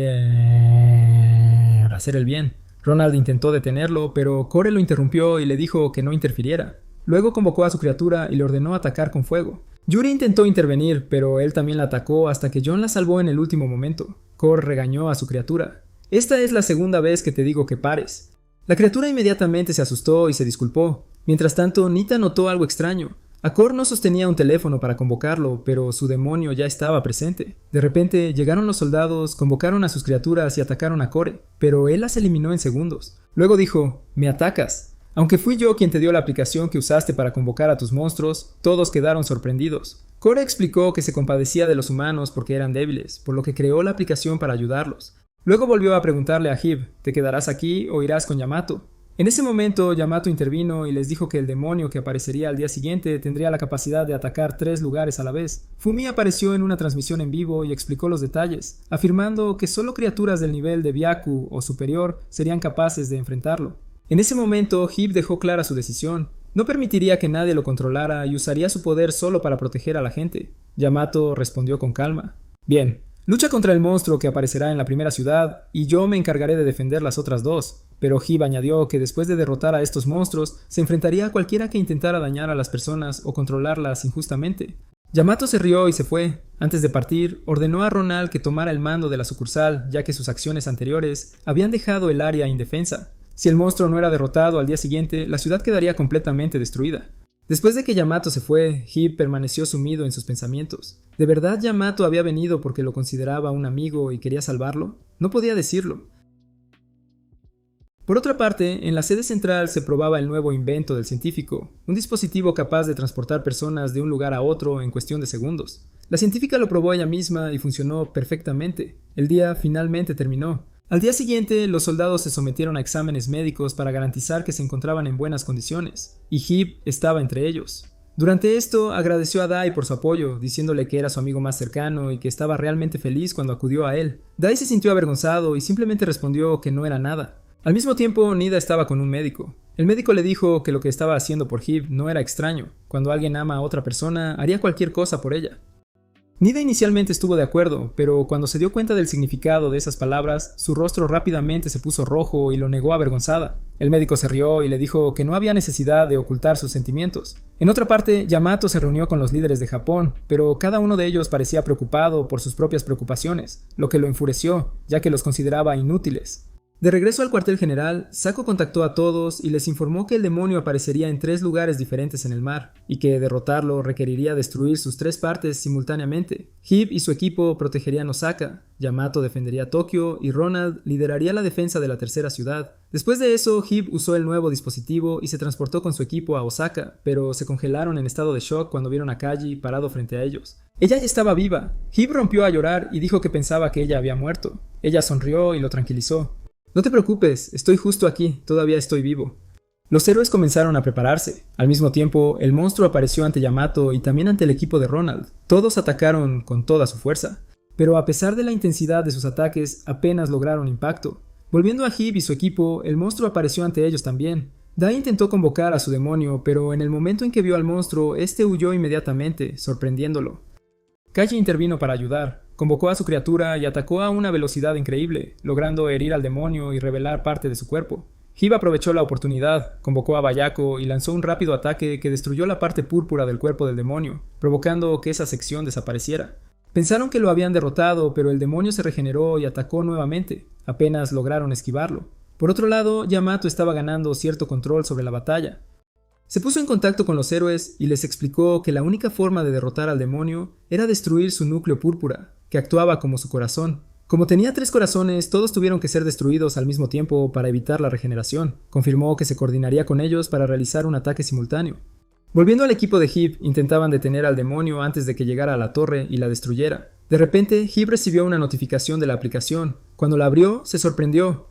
bien. Ronald intentó detenerlo, pero Core lo interrumpió y le dijo que no interfiriera. Luego convocó a su criatura y le ordenó atacar con fuego. Yuri intentó intervenir, pero él también la atacó hasta que John la salvó en el último momento. Core regañó a su criatura. Esta es la segunda vez que te digo que pares. La criatura inmediatamente se asustó y se disculpó. Mientras tanto, Nita notó algo extraño. Core no sostenía un teléfono para convocarlo, pero su demonio ya estaba presente. De repente, llegaron los soldados, convocaron a sus criaturas y atacaron a Core, pero él las eliminó en segundos. Luego dijo, «Me atacas». Aunque fui yo quien te dio la aplicación que usaste para convocar a tus monstruos, todos quedaron sorprendidos. Core explicó que se compadecía de los humanos porque eran débiles, por lo que creó la aplicación para ayudarlos. Luego volvió a preguntarle a Hib, ¿te quedarás aquí o irás con Yamato? En ese momento, Yamato intervino y les dijo que el demonio que aparecería al día siguiente tendría la capacidad de atacar 3 lugares a la vez. Fumi apareció en una transmisión en vivo y explicó los detalles, afirmando que solo criaturas del nivel de Byaku o superior serían capaces de enfrentarlo. En ese momento, Hib dejó clara su decisión. No permitiría que nadie lo controlara y usaría su poder solo para proteger a la gente. Yamato respondió con calma. Bien, lucha contra el monstruo que aparecerá en la primera ciudad y yo me encargaré de defender las otras 2. Pero Hib añadió que después de derrotar a estos monstruos, se enfrentaría a cualquiera que intentara dañar a las personas o controlarlas injustamente. Yamato se rió y se fue. Antes de partir, ordenó a Ronald que tomara el mando de la sucursal, ya que sus acciones anteriores habían dejado el área indefensa. Si el monstruo no era derrotado al día siguiente, la ciudad quedaría completamente destruida. Después de que Yamato se fue, Hib permaneció sumido en sus pensamientos. ¿De verdad Yamato había venido porque lo consideraba un amigo y quería salvarlo? No podía decirlo. Por otra parte, en la sede central se probaba el nuevo invento del científico, un dispositivo capaz de transportar personas de un lugar a otro en cuestión de segundos. La científica lo probó ella misma y funcionó perfectamente. El día finalmente terminó. Al día siguiente, los soldados se sometieron a exámenes médicos para garantizar que se encontraban en buenas condiciones, y Hib estaba entre ellos. Durante esto, agradeció a Dai por su apoyo, diciéndole que era su amigo más cercano y que estaba realmente feliz cuando acudió a él. Dai se sintió avergonzado y simplemente respondió que no era nada. Al mismo tiempo, Nida estaba con un médico. El médico le dijo que lo que estaba haciendo por Hib no era extraño. Cuando alguien ama a otra persona, haría cualquier cosa por ella. Nida inicialmente estuvo de acuerdo, pero cuando se dio cuenta del significado de esas palabras, su rostro rápidamente se puso rojo y lo negó avergonzada. El médico se rió y le dijo que no había necesidad de ocultar sus sentimientos. En otra parte, Yamato se reunió con los líderes de Japón, pero cada uno de ellos parecía preocupado por sus propias preocupaciones, lo que lo enfureció, ya que los consideraba inútiles. De regreso al cuartel general, Sako contactó a todos y les informó que el demonio aparecería en 3 lugares diferentes en el mar, y que derrotarlo requeriría destruir sus 3 partes simultáneamente. Hib y su equipo protegerían Osaka, Yamato defendería Tokio y Ronald lideraría la defensa de la tercera ciudad. Después de eso, Hib usó el nuevo dispositivo y se transportó con su equipo a Osaka, pero se congelaron en estado de shock cuando vieron a Kaji parado frente a ellos. Ella ya estaba viva. Hib rompió a llorar y dijo que pensaba que ella había muerto. Ella sonrió y lo tranquilizó. No te preocupes, estoy justo aquí, todavía estoy vivo. Los héroes comenzaron a prepararse. Al mismo tiempo, el monstruo apareció ante Yamato y también ante el equipo de Ronald. Todos atacaron con toda su fuerza, pero a pesar de la intensidad de sus ataques, apenas lograron impacto. Volviendo a Hib y su equipo, el monstruo apareció ante ellos también. Dai intentó convocar a su demonio, pero en el momento en que vio al monstruo, este huyó inmediatamente, sorprendiéndolo. Kaji intervino para ayudar. Convocó a su criatura y atacó a una velocidad increíble, logrando herir al demonio y revelar parte de su cuerpo. Hib aprovechó la oportunidad, convocó a Bayako y lanzó un rápido ataque que destruyó la parte púrpura del cuerpo del demonio, provocando que esa sección desapareciera. Pensaron que lo habían derrotado, pero el demonio se regeneró y atacó nuevamente. Apenas lograron esquivarlo. Por otro lado, Yamato estaba ganando cierto control sobre la batalla. Se puso en contacto con los héroes y les explicó que la única forma de derrotar al demonio era destruir su núcleo púrpura, que actuaba como su corazón. Como tenía 3 corazones, todos tuvieron que ser destruidos al mismo tiempo para evitar la regeneración. Confirmó que se coordinaría con ellos para realizar un ataque simultáneo. Volviendo al equipo de Hib, intentaban detener al demonio antes de que llegara a la torre y la destruyera. De repente, Hib recibió una notificación de la aplicación. Cuando la abrió, se sorprendió.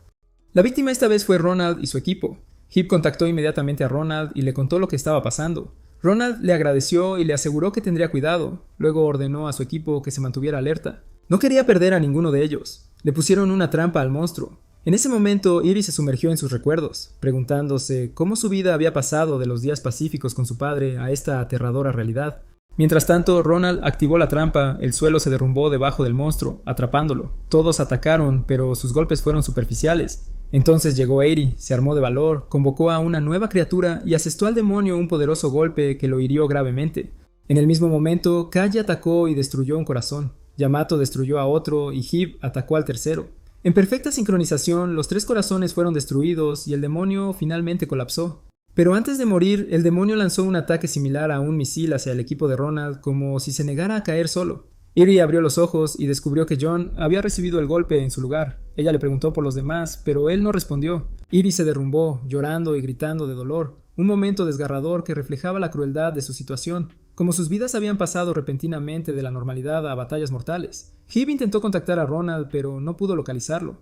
La víctima esta vez fue Ronald y su equipo. Hib contactó inmediatamente a Ronald y le contó lo que estaba pasando. Ronald le agradeció y le aseguró que tendría cuidado. Luego ordenó a su equipo que se mantuviera alerta. No quería perder a ninguno de ellos. Le pusieron una trampa al monstruo. En ese momento, Iris se sumergió en sus recuerdos, preguntándose cómo su vida había pasado de los días pacíficos con su padre a esta aterradora realidad. Mientras tanto, Ronald activó la trampa, el suelo se derrumbó debajo del monstruo, atrapándolo. Todos atacaron, pero sus golpes fueron superficiales. Entonces llegó Eri, se armó de valor, convocó a una nueva criatura y asestó al demonio un poderoso golpe que lo hirió gravemente. En el mismo momento, Kaji atacó y destruyó un corazón. Yamato destruyó a otro y Hib atacó al tercero. En perfecta sincronización, los 3 corazones fueron destruidos y el demonio finalmente colapsó. Pero antes de morir, el demonio lanzó un ataque similar a un misil hacia el equipo de Ronald, como si se negara a caer solo. Eri abrió los ojos y descubrió que John había recibido el golpe en su lugar. Ella le preguntó por los demás, pero él no respondió. Eri se derrumbó, llorando y gritando de dolor. Un momento desgarrador que reflejaba la crueldad de su situación, como sus vidas habían pasado repentinamente de la normalidad a batallas mortales. Hib intentó contactar a Ronald, pero no pudo localizarlo.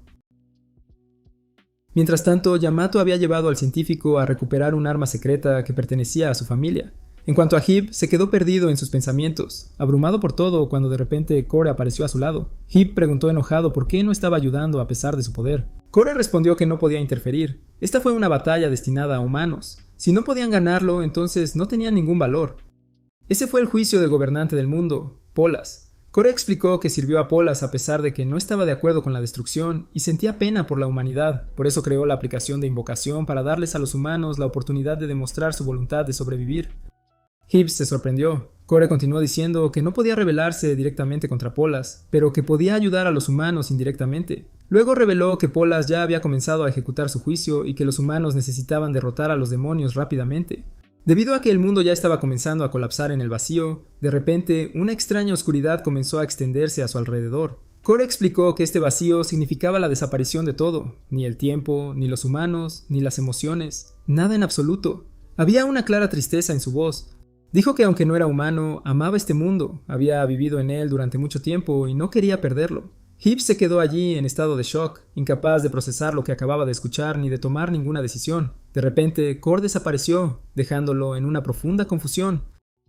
Mientras tanto, Yamato había llevado al científico a recuperar un arma secreta que pertenecía a su familia. En cuanto a Hib, se quedó perdido en sus pensamientos, abrumado por todo cuando de repente Core apareció a su lado. Hib preguntó enojado por qué no estaba ayudando a pesar de su poder. Core respondió que no podía interferir. Esta fue una batalla destinada a humanos. Si no podían ganarlo, entonces no tenían ningún valor. Ese fue el juicio del gobernante del mundo, Polas. Core explicó que sirvió a Polas a pesar de que no estaba de acuerdo con la destrucción y sentía pena por la humanidad. Por eso creó la aplicación de invocación para darles a los humanos la oportunidad de demostrar su voluntad de sobrevivir. Hib se sorprendió. Core continuó diciendo que no podía rebelarse directamente contra Polas, pero que podía ayudar a los humanos indirectamente. Luego reveló que Polas ya había comenzado a ejecutar su juicio y que los humanos necesitaban derrotar a los demonios rápidamente. Debido a que el mundo ya estaba comenzando a colapsar en el vacío, de repente una extraña oscuridad comenzó a extenderse a su alrededor. Core explicó que este vacío significaba la desaparición de todo, ni el tiempo, ni los humanos, ni las emociones, nada en absoluto. Había una clara tristeza en su voz. Dijo que aunque no era humano, amaba este mundo, había vivido en él durante mucho tiempo y no quería perderlo. Hib se quedó allí en estado de shock, incapaz de procesar lo que acababa de escuchar ni de tomar ninguna decisión. De repente, Core desapareció, dejándolo en una profunda confusión.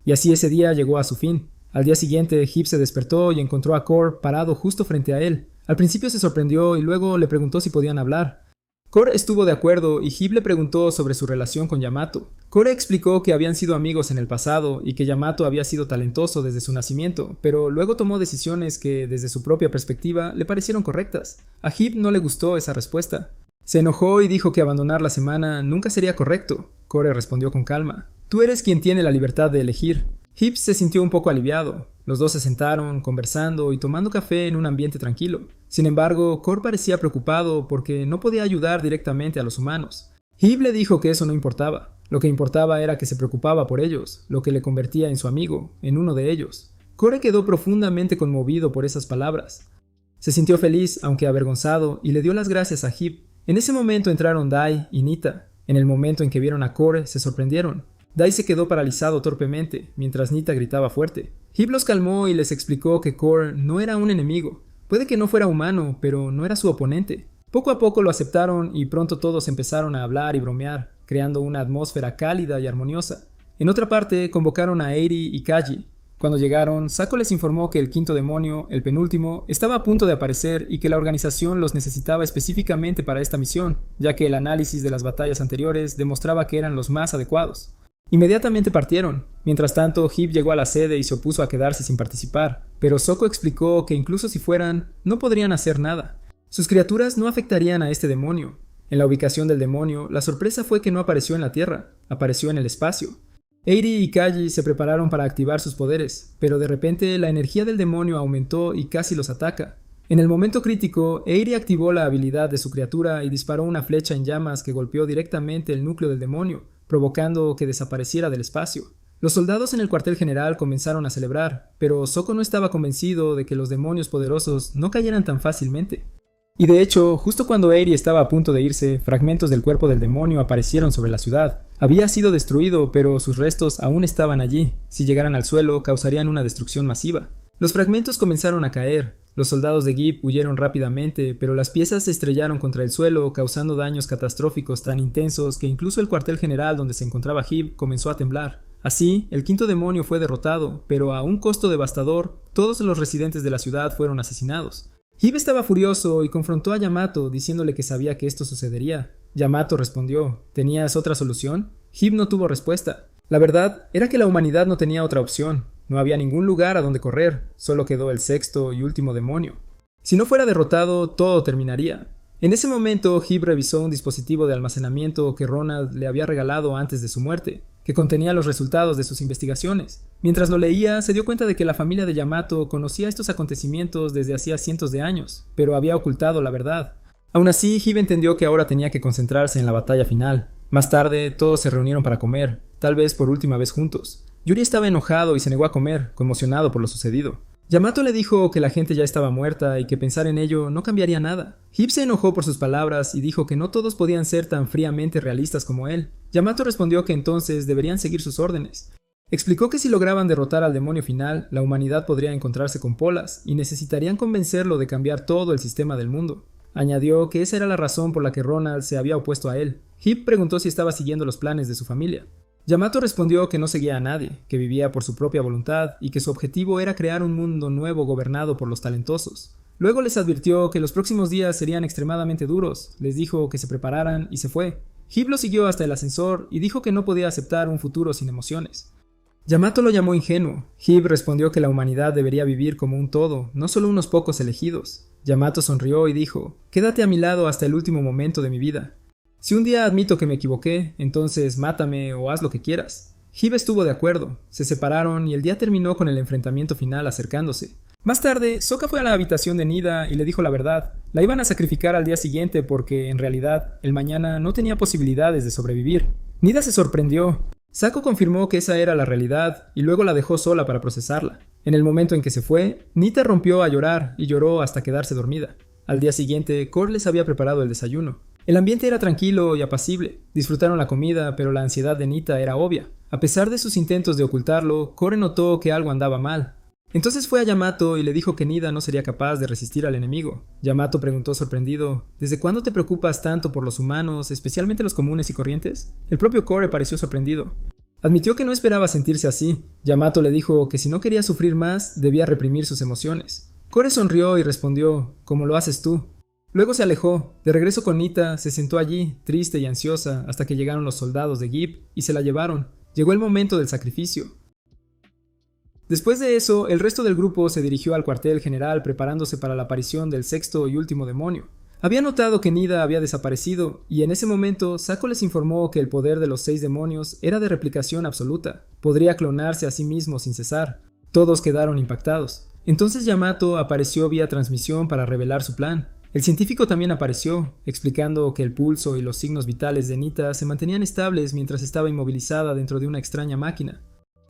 Y así ese día llegó a su fin. Al día siguiente, Hib se despertó y encontró a Core parado justo frente a él. Al principio se sorprendió y luego le preguntó si podían hablar. Core estuvo de acuerdo y Hib le preguntó sobre su relación con Yamato. Kore explicó que habían sido amigos en el pasado y que Yamato había sido talentoso desde su nacimiento, pero luego tomó decisiones que, desde su propia perspectiva, le parecieron correctas. A Hip no le gustó esa respuesta. Se enojó y dijo que abandonar la semana nunca sería correcto. Kore respondió con calma: «Tú eres quien tiene la libertad de elegir». Hip se sintió un poco aliviado. Los dos se sentaron, conversando y tomando café en un ambiente tranquilo. Sin embargo, Kore parecía preocupado porque no podía ayudar directamente a los humanos. Hip le dijo que eso no importaba. Lo que importaba era que se preocupaba por ellos, lo que le convertía en su amigo, en uno de ellos. Kore quedó profundamente conmovido por esas palabras. Se sintió feliz, aunque avergonzado, y le dio las gracias a Hip. En ese momento entraron Dai y Nita. En el momento en que vieron a Kore, se sorprendieron. Dai se quedó paralizado torpemente, mientras Nita gritaba fuerte. Hip los calmó y les explicó que Kore no era un enemigo. Puede que no fuera humano, pero no era su oponente. Poco a poco lo aceptaron y pronto todos empezaron a hablar y bromear, creando una atmósfera cálida y armoniosa. En otra parte, convocaron a Eiri y Kaji. Cuando llegaron, Sako les informó que el quinto demonio, el penúltimo, estaba a punto de aparecer y que la organización los necesitaba específicamente para esta misión, ya que el análisis de las batallas anteriores demostraba que eran los más adecuados. Inmediatamente partieron. Mientras tanto, Hip llegó a la sede y se opuso a quedarse sin participar, pero Soko explicó que incluso si fueran, no podrían hacer nada. Sus criaturas no afectarían a este demonio. En la ubicación del demonio, la sorpresa fue que no apareció en la Tierra, apareció en el espacio. Eiri y Kaji se prepararon para activar sus poderes, pero de repente la energía del demonio aumentó y casi los ataca. En el momento crítico, Eiri activó la habilidad de su criatura y disparó una flecha en llamas que golpeó directamente el núcleo del demonio, provocando que desapareciera del espacio. Los soldados en el cuartel general comenzaron a celebrar, pero Soko no estaba convencido de que los demonios poderosos no cayeran tan fácilmente. Y de hecho, justo cuando Eiri estaba a punto de irse, fragmentos del cuerpo del demonio aparecieron sobre la ciudad. Había sido destruido, pero sus restos aún estaban allí. Si llegaran al suelo, causarían una destrucción masiva. Los fragmentos comenzaron a caer. Los soldados de Gibb huyeron rápidamente, pero las piezas se estrellaron contra el suelo, causando daños catastróficos tan intensos que incluso el cuartel general donde se encontraba Gibb comenzó a temblar. Así, el quinto demonio fue derrotado, pero a un costo devastador, todos los residentes de la ciudad fueron asesinados. Hib estaba furioso y confrontó a Yamato diciéndole que sabía que esto sucedería. Yamato respondió: ¿tenías otra solución? Hib no tuvo respuesta. La verdad era que la humanidad no tenía otra opción. No había ningún lugar a donde correr, solo quedó el sexto y último demonio. Si no fuera derrotado, todo terminaría. En ese momento, Hib revisó un dispositivo de almacenamiento que Ronald le había regalado antes de su muerte, que contenía los resultados de sus investigaciones. Mientras lo leía, se dio cuenta de que la familia de Yamato conocía estos acontecimientos desde hacía cientos de años, pero había ocultado la verdad. Aún así, Hib entendió que ahora tenía que concentrarse en la batalla final. Más tarde, todos se reunieron para comer, tal vez por última vez juntos. Yuri estaba enojado y se negó a comer, conmocionado por lo sucedido. Yamato le dijo que la gente ya estaba muerta y que pensar en ello no cambiaría nada. Hib se enojó por sus palabras y dijo que no todos podían ser tan fríamente realistas como él. Yamato respondió que entonces deberían seguir sus órdenes. Explicó que si lograban derrotar al demonio final, la humanidad podría encontrarse con Polas y necesitarían convencerlo de cambiar todo el sistema del mundo. Añadió que esa era la razón por la que Ronald se había opuesto a él. Hib preguntó si estaba siguiendo los planes de su familia. Yamato respondió que no seguía a nadie, que vivía por su propia voluntad y que su objetivo era crear un mundo nuevo gobernado por los talentosos. Luego les advirtió que los próximos días serían extremadamente duros, les dijo que se prepararan y se fue. Hib lo siguió hasta el ascensor y dijo que no podía aceptar un futuro sin emociones. Yamato lo llamó ingenuo. Hib respondió que la humanidad debería vivir como un todo, no solo unos pocos elegidos. Yamato sonrió y dijo: «Quédate a mi lado hasta el último momento de mi vida. Si un día admito que me equivoqué, entonces mátame o haz lo que quieras». Hib estuvo de acuerdo, se separaron y el día terminó con el enfrentamiento final acercándose. Más tarde, Sokka fue a la habitación de Nida y le dijo la verdad. La iban a sacrificar al día siguiente porque, en realidad, el mañana no tenía posibilidades de sobrevivir. Nida se sorprendió. Sako confirmó que esa era la realidad y luego la dejó sola para procesarla. En el momento en que se fue, Nita rompió a llorar y lloró hasta quedarse dormida. Al día siguiente, Kor les había preparado el desayuno. El ambiente era tranquilo y apacible. Disfrutaron la comida, pero la ansiedad de Nita era obvia. A pesar de sus intentos de ocultarlo, Kore notó que algo andaba mal. Entonces fue a Yamato y le dijo que Nida no sería capaz de resistir al enemigo. Yamato preguntó sorprendido: ¿desde cuándo te preocupas tanto por los humanos, especialmente los comunes y corrientes? El propio Kore pareció sorprendido. Admitió que no esperaba sentirse así. Yamato le dijo que si no quería sufrir más, debía reprimir sus emociones. Kore sonrió y respondió: «¿Cómo lo haces tú?». Luego se alejó. De regreso con Nita, se sentó allí, triste y ansiosa, hasta que llegaron los soldados de Gibb y se la llevaron. Llegó el momento del sacrificio. Después de eso, el resto del grupo se dirigió al cuartel general preparándose para la aparición del sexto y último demonio. Había notado que Nida había desaparecido, y en ese momento Sako les informó que el poder de los 6 demonios era de replicación absoluta. Podría clonarse a sí mismo sin cesar. Todos quedaron impactados. Entonces Yamato apareció vía transmisión para revelar su plan. El científico también apareció, explicando que el pulso y los signos vitales de Nita se mantenían estables mientras estaba inmovilizada dentro de una extraña máquina.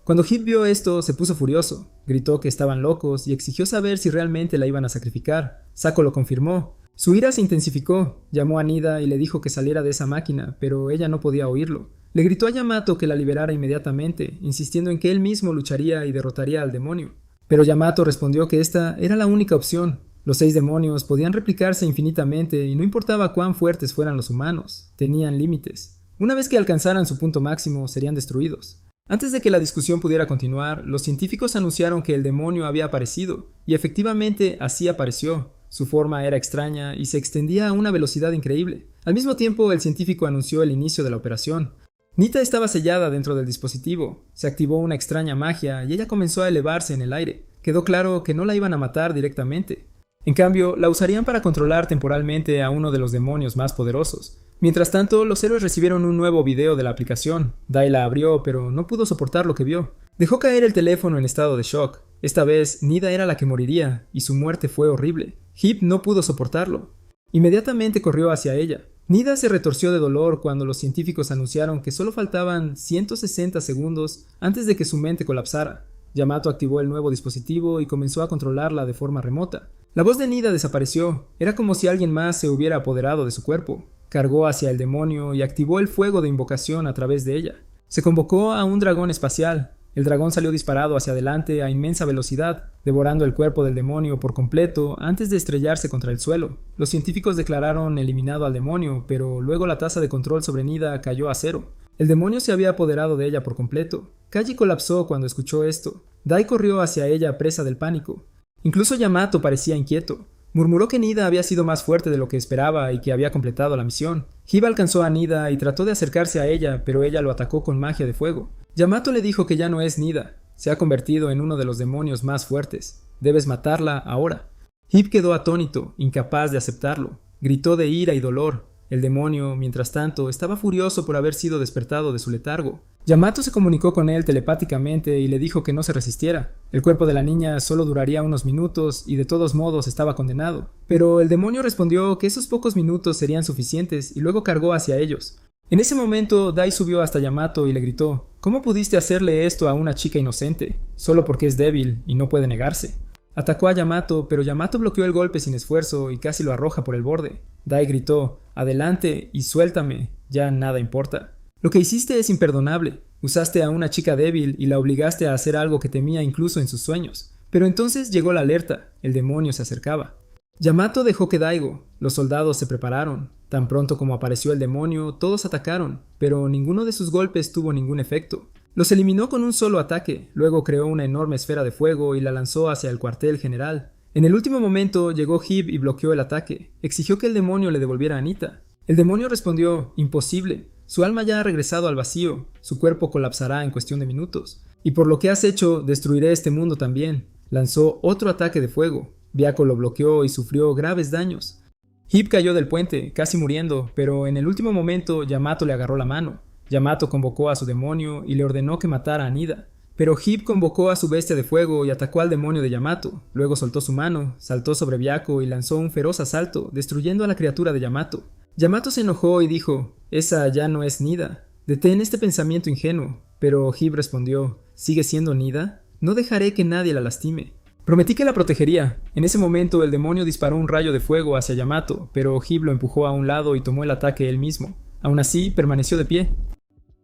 Cuando Gibb vio esto, se puso furioso, gritó que estaban locos y exigió saber si realmente la iban a sacrificar. Sako lo confirmó. Su ira se intensificó, llamó a Nida y le dijo que saliera de esa máquina, pero ella no podía oírlo. Le gritó a Yamato que la liberara inmediatamente, insistiendo en que él mismo lucharía y derrotaría al demonio. Pero Yamato respondió que esta era la única opción. Los 6 demonios podían replicarse infinitamente y no importaba cuán fuertes fueran los humanos, tenían límites. Una vez que alcanzaran su punto máximo, serían destruidos. Antes de que la discusión pudiera continuar, los científicos anunciaron que el demonio había aparecido, y efectivamente así apareció. Su forma era extraña y se extendía a una velocidad increíble. Al mismo tiempo, el científico anunció el inicio de la operación. Nita estaba sellada dentro del dispositivo. Se activó una extraña magia y ella comenzó a elevarse en el aire. Quedó claro que no la iban a matar directamente. En cambio, la usarían para controlar temporalmente a uno de los demonios más poderosos. Mientras tanto, los héroes recibieron un nuevo video de la aplicación. Dai la abrió, pero no pudo soportar lo que vio. Dejó caer el teléfono en estado de shock. Esta vez, Nida era la que moriría, y su muerte fue horrible. Gibb no pudo soportarlo. Inmediatamente corrió hacia ella. Nida se retorció de dolor cuando los científicos anunciaron que solo faltaban 160 segundos antes de que su mente colapsara. Yamato activó el nuevo dispositivo y comenzó a controlarla de forma remota. La voz de Nida desapareció. Era como si alguien más se hubiera apoderado de su cuerpo. Cargó hacia el demonio y activó el fuego de invocación a través de ella. Se convocó a un dragón espacial. El dragón salió disparado hacia adelante a inmensa velocidad, devorando el cuerpo del demonio por completo antes de estrellarse contra el suelo. Los científicos declararon eliminado al demonio, pero luego la tasa de control sobre Nida cayó a 0. El demonio se había apoderado de ella por completo. Kaji colapsó cuando escuchó esto. Dai corrió hacia ella presa del pánico. Incluso Yamato parecía inquieto. Murmuró que Nida había sido más fuerte de lo que esperaba y que había completado la misión. Gibb alcanzó a Nida y trató de acercarse a ella, pero ella lo atacó con magia de fuego. Yamato le dijo que ya no es Nida. Se ha convertido en uno de los demonios más fuertes. Debes matarla ahora. Gibb quedó atónito, incapaz de aceptarlo. Gritó de ira y dolor. El demonio, mientras tanto, estaba furioso por haber sido despertado de su letargo. Yamato se comunicó con él telepáticamente y le dijo que no se resistiera. El cuerpo de la niña solo duraría unos minutos y de todos modos estaba condenado. Pero el demonio respondió que esos pocos minutos serían suficientes y luego cargó hacia ellos. En ese momento, Dai subió hasta Yamato y le gritó: ¿Cómo pudiste hacerle esto a una chica inocente? Solo porque es débil y no puede negarse. Atacó a Yamato, pero Yamato bloqueó el golpe sin esfuerzo y casi lo arroja por el borde. Dai gritó: «Adelante y suéltame, ya nada importa». Lo que hiciste es imperdonable. Usaste a una chica débil y la obligaste a hacer algo que temía incluso en sus sueños. Pero entonces llegó la alerta, el demonio se acercaba. Yamato dejó que Daigo. Los soldados se prepararon. Tan pronto como apareció el demonio, todos atacaron, pero ninguno de sus golpes tuvo ningún efecto. Los eliminó con un solo ataque, luego creó una enorme esfera de fuego y la lanzó hacia el cuartel general. En el último momento llegó Gibb y bloqueó el ataque. Exigió que el demonio le devolviera a Nita. El demonio respondió: «Imposible. Su alma ya ha regresado al vacío. Su cuerpo colapsará en cuestión de minutos. Y por lo que has hecho, destruiré este mundo también». Lanzó otro ataque de fuego. Byakko lo bloqueó y sufrió graves daños. Gibb cayó del puente, casi muriendo, pero en el último momento Yamato le agarró la mano. Yamato convocó a su demonio y le ordenó que matara a Nida. Pero Gibb convocó a su bestia de fuego y atacó al demonio de Yamato. Luego soltó su mano, saltó sobre Byakko y lanzó un feroz asalto, destruyendo a la criatura de Yamato. Yamato se enojó y dijo: «Esa ya no es Nida. Detén este pensamiento ingenuo». Pero Gibb respondió: «¿Sigue siendo Nida? No dejaré que nadie la lastime». Prometí que la protegería. En ese momento el demonio disparó un rayo de fuego hacia Yamato, pero Gibb lo empujó a un lado y tomó el ataque él mismo. Aún así, permaneció de pie.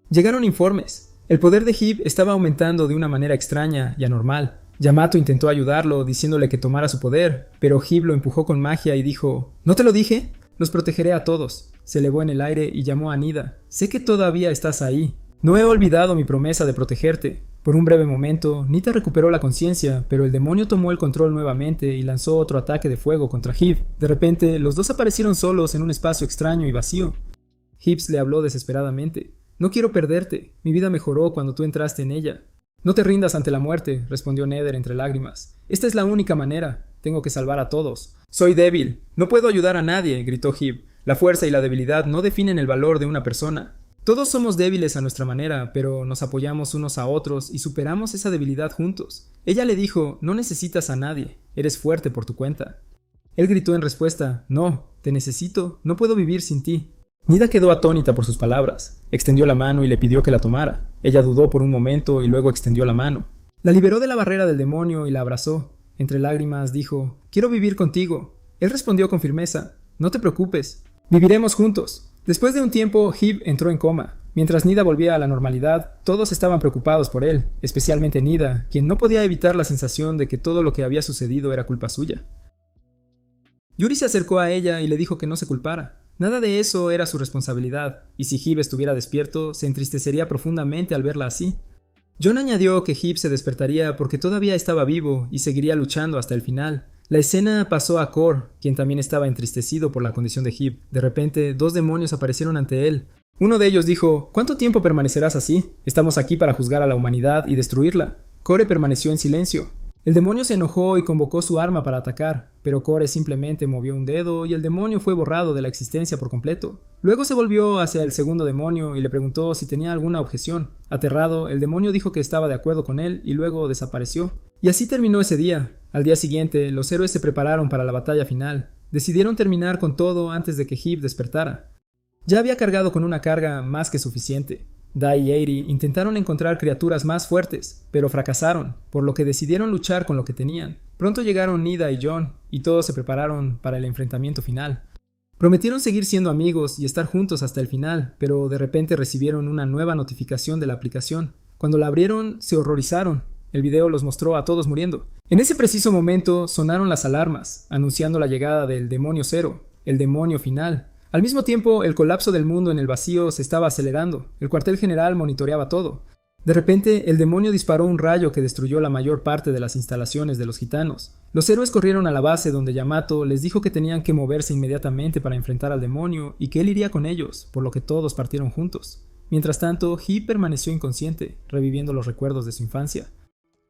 Llegaron informes. El poder de Gibb estaba aumentando de una manera extraña y anormal. Yamato intentó ayudarlo, diciéndole que tomara su poder, pero Gibb lo empujó con magia y dijo: «¿No te lo dije? Los protegeré a todos». Se elevó en el aire y llamó a Nida. «Sé que todavía estás ahí. No he olvidado mi promesa de protegerte. Por un breve momento, Nita recuperó la conciencia, pero el demonio tomó el control nuevamente y lanzó otro ataque de fuego contra Hib. De repente, los dos aparecieron solos en un espacio extraño y vacío. Hibbs le habló desesperadamente. «No quiero perderte. Mi vida mejoró cuando tú entraste en ella». «No te rindas ante la muerte», respondió Nether entre lágrimas. «Esta es la única manera. Tengo que salvar a todos». «Soy débil. No puedo ayudar a nadie», gritó Hib. «La fuerza y la debilidad no definen el valor de una persona. Todos somos débiles a nuestra manera, pero nos apoyamos unos a otros y superamos esa debilidad juntos». Ella le dijo: «No necesitas a nadie. Eres fuerte por tu cuenta». Él gritó en respuesta: «No, te necesito. No puedo vivir sin ti». Nida quedó atónita por sus palabras. Extendió la mano y le pidió que la tomara. Ella dudó por un momento y luego extendió la mano. La liberó de la barrera del demonio y la abrazó. Entre lágrimas dijo: «Quiero vivir contigo». Él respondió con firmeza: «No te preocupes. Viviremos juntos». Después de un tiempo, Hib entró en coma. Mientras Nida volvía a la normalidad, todos estaban preocupados por él, especialmente Nida, quien no podía evitar la sensación de que todo lo que había sucedido era culpa suya. Yuri se acercó a ella y le dijo que no se culpara. Nada de eso era su responsabilidad, y si Hib estuviera despierto, se entristecería profundamente al verla así. John añadió que Hib se despertaría porque todavía estaba vivo y seguiría luchando hasta el final. La escena pasó a Kor, quien también estaba entristecido por la condición de Hib. De repente, dos demonios aparecieron ante él. Uno de ellos dijo: «¿Cuánto tiempo permanecerás así? Estamos aquí para juzgar a la humanidad y destruirla». Core permaneció en silencio. El demonio se enojó y convocó su arma para atacar, pero Core simplemente movió un dedo y el demonio fue borrado de la existencia por completo. Luego se volvió hacia el segundo demonio y le preguntó si tenía alguna objeción. Aterrado, el demonio dijo que estaba de acuerdo con él y luego desapareció. Y así terminó ese día. Al día siguiente, los héroes se prepararon para la batalla final. Decidieron terminar con todo antes de que Hib despertara. Ya había cargado con una carga más que suficiente. Dai y Eiri intentaron encontrar criaturas más fuertes, pero fracasaron, por lo que decidieron luchar con lo que tenían. Pronto llegaron Nida y John, y todos se prepararon para el enfrentamiento final. Prometieron seguir siendo amigos y estar juntos hasta el final, pero de repente recibieron una nueva notificación de la aplicación. Cuando la abrieron, se horrorizaron. El video los mostró a todos muriendo. En ese preciso momento sonaron las alarmas, anunciando la llegada del demonio cero, el demonio final. Al mismo tiempo, el colapso del mundo en el vacío se estaba acelerando. El cuartel general monitoreaba todo. De repente, el demonio disparó un rayo que destruyó la mayor parte de las instalaciones de los gitanos. Los héroes corrieron a la base donde Yamato les dijo que tenían que moverse inmediatamente para enfrentar al demonio y que él iría con ellos, por lo que todos partieron juntos. Mientras tanto, Hib permaneció inconsciente, reviviendo los recuerdos de su infancia.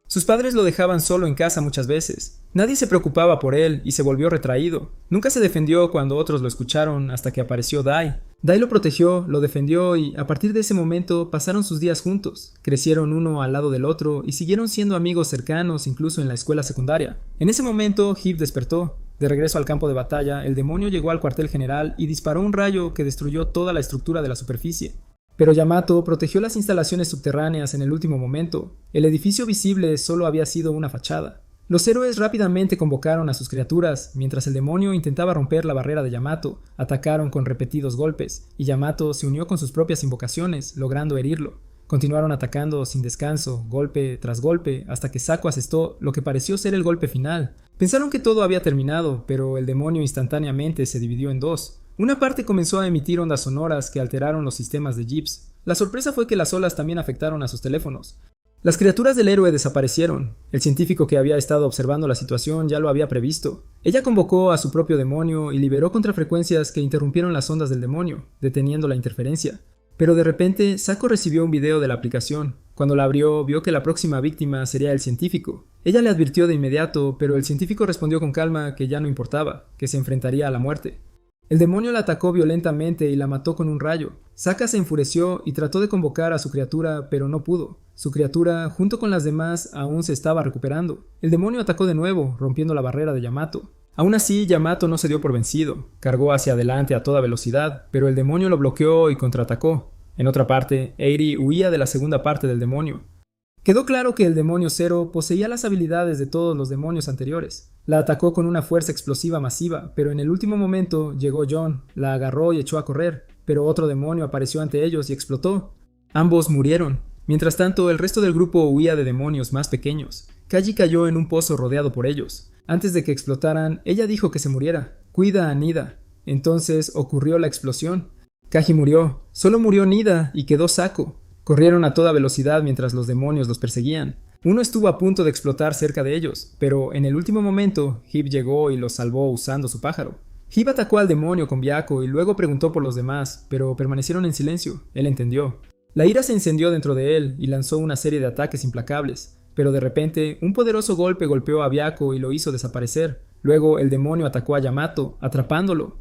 Sus padres lo dejaban solo en casa muchas veces. Nadie se preocupaba por él y se volvió retraído. Nunca se defendió cuando otros lo escucharon hasta que apareció Dai. Dai lo protegió, lo defendió y a partir de ese momento pasaron sus días juntos. Crecieron uno al lado del otro y siguieron siendo amigos cercanos incluso en la escuela secundaria. En ese momento, Hib despertó. De regreso al campo de batalla, el demonio llegó al cuartel general y disparó un rayo que destruyó toda la estructura de la superficie. Pero Yamato protegió las instalaciones subterráneas en el último momento. El edificio visible solo había sido una fachada. Los héroes rápidamente convocaron a sus criaturas, mientras el demonio intentaba romper la barrera de Yamato. Atacaron con repetidos golpes, y Yamato se unió con sus propias invocaciones, logrando herirlo. Continuaron atacando sin descanso, golpe tras golpe, hasta que Saku asestó lo que pareció ser el golpe final. Pensaron que todo había terminado, pero el demonio instantáneamente se dividió en dos. Una parte comenzó a emitir ondas sonoras que alteraron los sistemas de Jeeps. La sorpresa fue que las olas también afectaron a sus teléfonos. Las criaturas del héroe desaparecieron. El científico que había estado observando la situación ya lo había previsto. Ella convocó a su propio demonio y liberó contrafrecuencias que interrumpieron las ondas del demonio, deteniendo la interferencia. Pero de repente, Saku recibió un video de la aplicación. Cuando la abrió, vio que la próxima víctima sería el científico. Ella le advirtió de inmediato, pero el científico respondió con calma que ya no importaba, que se enfrentaría a la muerte. El demonio la atacó violentamente y la mató con un rayo. Saka se enfureció y trató de convocar a su criatura, pero no pudo. Su criatura, junto con las demás, aún se estaba recuperando. El demonio atacó de nuevo, rompiendo la barrera de Yamato. Aún así, Yamato no se dio por vencido. Cargó hacia adelante a toda velocidad, pero el demonio lo bloqueó y contraatacó. En otra parte, Eiri huía de la segunda parte del demonio. Quedó claro que el demonio cero poseía las habilidades de todos los demonios anteriores. La atacó con una fuerza explosiva masiva, pero en el último momento llegó John, la agarró y echó a correr, pero otro demonio apareció ante ellos y explotó. Ambos murieron. Mientras tanto, el resto del grupo huía de demonios más pequeños. Kaji cayó en un pozo rodeado por ellos. Antes de que explotaran, ella dijo que se muriera. Cuida a Nida. Entonces ocurrió la explosión. Kaji murió. Solo murió Nida y quedó Saku. Corrieron a toda velocidad mientras los demonios los perseguían. Uno estuvo a punto de explotar cerca de ellos, pero en el último momento, Hib llegó y los salvó usando su pájaro. Hib atacó al demonio con Byakko y luego preguntó por los demás, pero permanecieron en silencio. Él entendió. La ira se encendió dentro de él y lanzó una serie de ataques implacables, pero de repente un poderoso golpe golpeó a Byakko y lo hizo desaparecer. Luego el demonio atacó a Yamato, atrapándolo.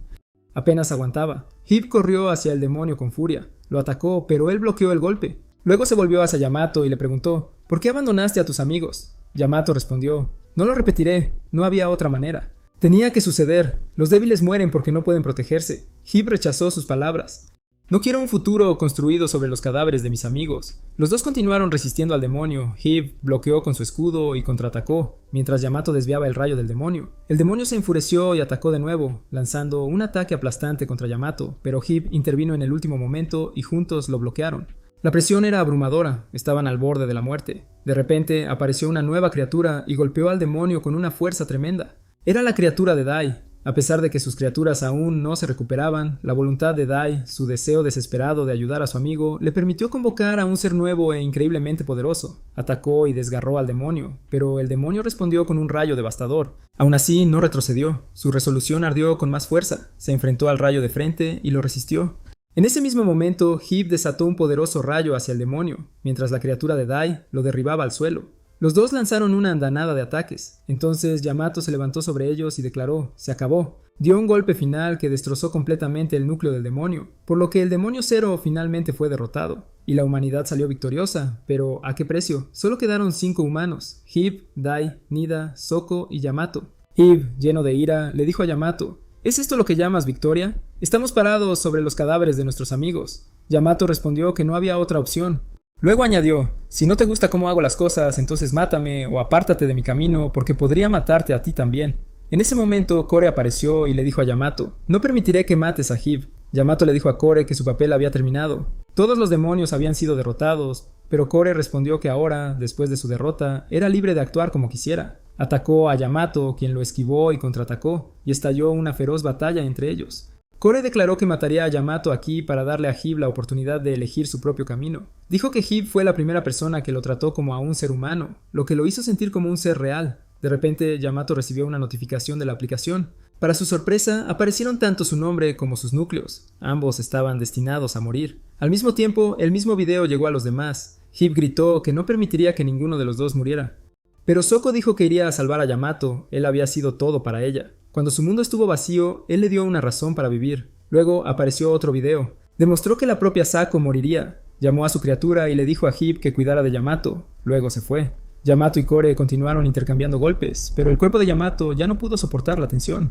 Apenas aguantaba. Hib corrió hacia el demonio con furia. Lo atacó, pero él bloqueó el golpe. Luego se volvió hacia Yamato y le preguntó: ¿por qué abandonaste a tus amigos? Yamato respondió: no lo repetiré, no había otra manera. Tenía que suceder. Los débiles mueren porque no pueden protegerse. Hib rechazó sus palabras. No quiero un futuro construido sobre los cadáveres de mis amigos. Los dos continuaron resistiendo al demonio. Hib bloqueó con su escudo y contraatacó, mientras Yamato desviaba el rayo del demonio. El demonio se enfureció y atacó de nuevo, lanzando un ataque aplastante contra Yamato, pero Hib intervino en el último momento y juntos lo bloquearon. La presión era abrumadora, estaban al borde de la muerte. De repente apareció una nueva criatura y golpeó al demonio con una fuerza tremenda. Era la criatura de Dai. A pesar de que sus criaturas aún no se recuperaban, la voluntad de Dai, su deseo desesperado de ayudar a su amigo, le permitió convocar a un ser nuevo e increíblemente poderoso. Atacó y desgarró al demonio, pero el demonio respondió con un rayo devastador. Aún así, no retrocedió. Su resolución ardió con más fuerza. Se enfrentó al rayo de frente y lo resistió. En ese mismo momento, Hib desató un poderoso rayo hacia el demonio, mientras la criatura de Dai lo derribaba al suelo. Los dos lanzaron una andanada de ataques. Entonces Yamato se levantó sobre ellos y declaró: se acabó. Dio un golpe final que destrozó completamente el núcleo del demonio, por lo que el demonio cero finalmente fue derrotado, y la humanidad salió victoriosa. Pero ¿a qué precio? Solo quedaron 5 humanos: Hib, Dai, Nida, Soko y Yamato. Hib, lleno de ira, le dijo a Yamato: ¿es esto lo que llamas victoria? Estamos parados sobre los cadáveres de nuestros amigos. Yamato respondió que no había otra opción. Luego añadió: si no te gusta cómo hago las cosas, entonces mátame o apártate de mi camino, porque podría matarte a ti también. En ese momento, Kore apareció y le dijo a Yamato: no permitiré que mates a Hib. Yamato le dijo a Kore que su papel había terminado. Todos los demonios habían sido derrotados, pero Kore respondió que ahora, después de su derrota, era libre de actuar como quisiera. Atacó a Yamato, quien lo esquivó y contraatacó, y estalló una feroz batalla entre ellos. Kore declaró que mataría a Yamato aquí para darle a Hib la oportunidad de elegir su propio camino. Dijo que Hib fue la primera persona que lo trató como a un ser humano, lo que lo hizo sentir como un ser real. De repente, Yamato recibió una notificación de la aplicación. Para su sorpresa, aparecieron tanto su nombre como sus núcleos. Ambos estaban destinados a morir. Al mismo tiempo, el mismo video llegó a los demás. Hib gritó que no permitiría que ninguno de los dos muriera. Pero Soko dijo que iría a salvar a Yamato. Él había sido todo para ella. Cuando su mundo estuvo vacío, él le dio una razón para vivir. Luego apareció otro video. Demostró que la propia Sako moriría. Llamó a su criatura y le dijo a Hib que cuidara de Yamato. Luego se fue. Yamato y Kore continuaron intercambiando golpes, pero el cuerpo de Yamato ya no pudo soportar la tensión.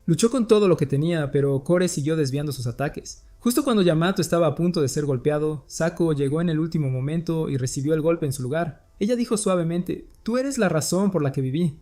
Luchó con todo lo que tenía, pero Kore siguió desviando sus ataques. Justo cuando Yamato estaba a punto de ser golpeado, Sako llegó en el último momento y recibió el golpe en su lugar. Ella dijo suavemente: tú eres la razón por la que viví.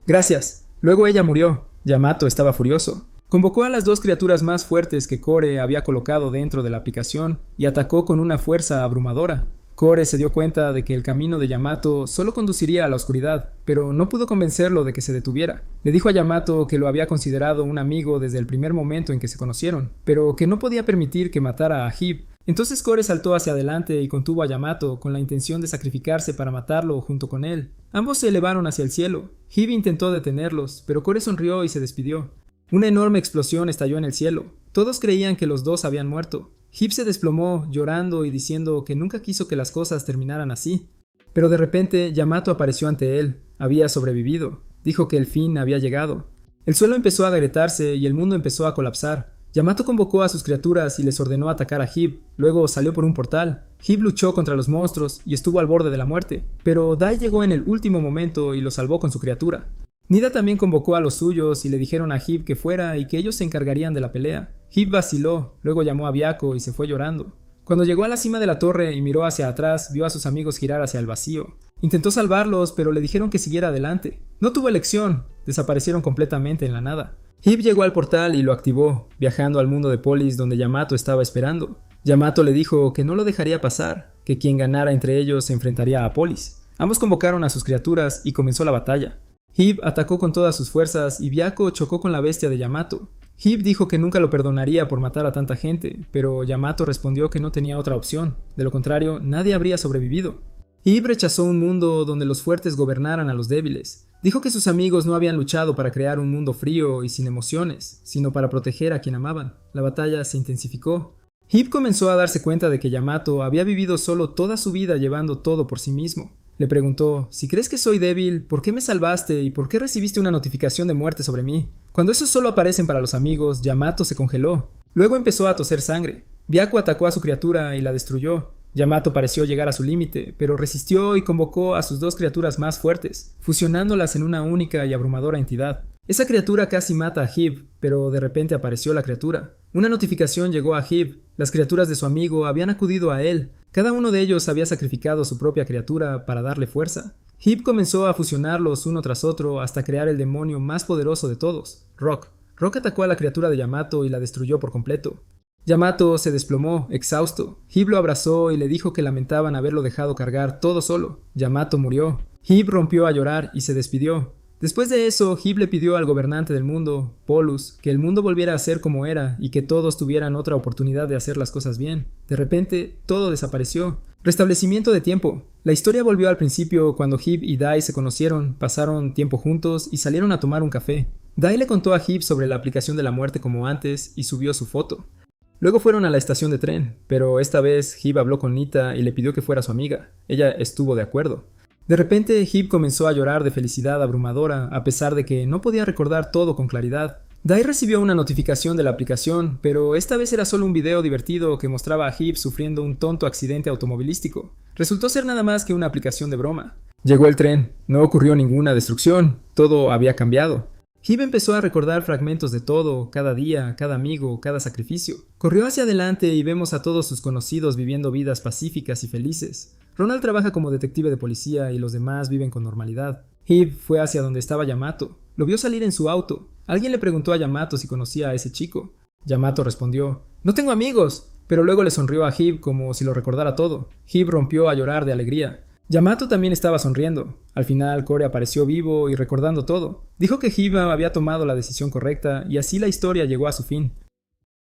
Gracias. Luego ella murió. Yamato estaba furioso. Convocó a las dos criaturas más fuertes que Kore había colocado dentro de la aplicación y atacó con una fuerza abrumadora. Kore se dio cuenta de que el camino de Yamato solo conduciría a la oscuridad, pero no pudo convencerlo de que se detuviera. Le dijo a Yamato que lo había considerado un amigo desde el primer momento en que se conocieron, pero que no podía permitir que matara a Hib. Entonces Kore saltó hacia adelante y contuvo a Yamato con la intención de sacrificarse para matarlo junto con él. Ambos se elevaron hacia el cielo. Hib intentó detenerlos, pero Kore sonrió y se despidió. Una enorme explosión estalló en el cielo. Todos creían que los dos habían muerto. Hib se desplomó, llorando y diciendo que nunca quiso que las cosas terminaran así. Pero de repente Yamato apareció ante él. Había sobrevivido. Dijo que el fin había llegado. El suelo empezó a agrietarse y el mundo empezó a colapsar. Yamato convocó a sus criaturas y les ordenó atacar a Hib. Luego salió por un portal. Hib luchó contra los monstruos y estuvo al borde de la muerte, pero Dai llegó en el último momento y lo salvó con su criatura. Nida también convocó a los suyos y le dijeron a Hib que fuera y que ellos se encargarían de la pelea. Hib vaciló, luego llamó a Byakko y se fue llorando. Cuando llegó a la cima de la torre y miró hacia atrás, vio a sus amigos girar hacia el vacío. Intentó salvarlos, pero le dijeron que siguiera adelante. No tuvo elección, desaparecieron completamente en la nada. Hib llegó al portal y lo activó, viajando al mundo de Polis donde Yamato estaba esperando. Yamato le dijo que no lo dejaría pasar, que quien ganara entre ellos se enfrentaría a Polis. Ambos convocaron a sus criaturas y comenzó la batalla. Hib atacó con todas sus fuerzas y Byakko chocó con la bestia de Yamato. Hib dijo que nunca lo perdonaría por matar a tanta gente, pero Yamato respondió que no tenía otra opción. De lo contrario, nadie habría sobrevivido. Hib rechazó un mundo donde los fuertes gobernaran a los débiles. Dijo que sus amigos no habían luchado para crear un mundo frío y sin emociones, sino para proteger a quien amaban. La batalla se intensificó. Hib comenzó a darse cuenta de que Yamato había vivido solo toda su vida llevando todo por sí mismo. Le preguntó: «Si crees que soy débil, ¿por qué me salvaste y por qué recibiste una notificación de muerte sobre mí?». Cuando esos solo aparecen para los amigos, Yamato se congeló. Luego empezó a toser sangre. Byakuya atacó a su criatura y la destruyó. Yamato pareció llegar a su límite, pero resistió y convocó a sus dos criaturas más fuertes, fusionándolas en una única y abrumadora entidad. Esa criatura casi mata a Hib, pero de repente apareció la criatura. Una notificación llegó a Hib. Las criaturas de su amigo habían acudido a él. Cada uno de ellos había sacrificado su propia criatura para darle fuerza. Hib comenzó a fusionarlos uno tras otro hasta crear el demonio más poderoso de todos, Rock. Rock atacó a la criatura de Yamato y la destruyó por completo. Yamato se desplomó, exhausto. Hib lo abrazó y le dijo que lamentaban haberlo dejado cargar todo solo. Yamato murió. Hib rompió a llorar y se despidió. Después de eso, Hib le pidió al gobernante del mundo, Polus, que el mundo volviera a ser como era y que todos tuvieran otra oportunidad de hacer las cosas bien. De repente, todo desapareció. Restablecimiento de tiempo. La historia volvió al principio cuando Hib y Dai se conocieron, pasaron tiempo juntos y salieron a tomar un café. Dai le contó a Hib sobre la aplicación de la muerte como antes y subió su foto. Luego fueron a la estación de tren, pero esta vez Hib habló con Nita y le pidió que fuera su amiga. Ella estuvo de acuerdo. De repente, Hib comenzó a llorar de felicidad abrumadora, a pesar de que no podía recordar todo con claridad. Dai recibió una notificación de la aplicación, pero esta vez era solo un video divertido que mostraba a Hib sufriendo un tonto accidente automovilístico. Resultó ser nada más que una aplicación de broma. Llegó el tren. No ocurrió ninguna destrucción. Todo había cambiado. Hib empezó a recordar fragmentos de todo, cada día, cada amigo, cada sacrificio. Corrió hacia adelante y vemos a todos sus conocidos viviendo vidas pacíficas y felices. Ronald trabaja como detective de policía y los demás viven con normalidad. Hib fue hacia donde estaba Yamato. Lo vio salir en su auto. Alguien le preguntó a Yamato si conocía a ese chico. Yamato respondió: «No tengo amigos», pero luego le sonrió a Hib como si lo recordara todo. Hib rompió a llorar de alegría. Yamato también estaba sonriendo. Al final, Core apareció vivo y recordando todo. Dijo que Hib había tomado la decisión correcta y así la historia llegó a su fin.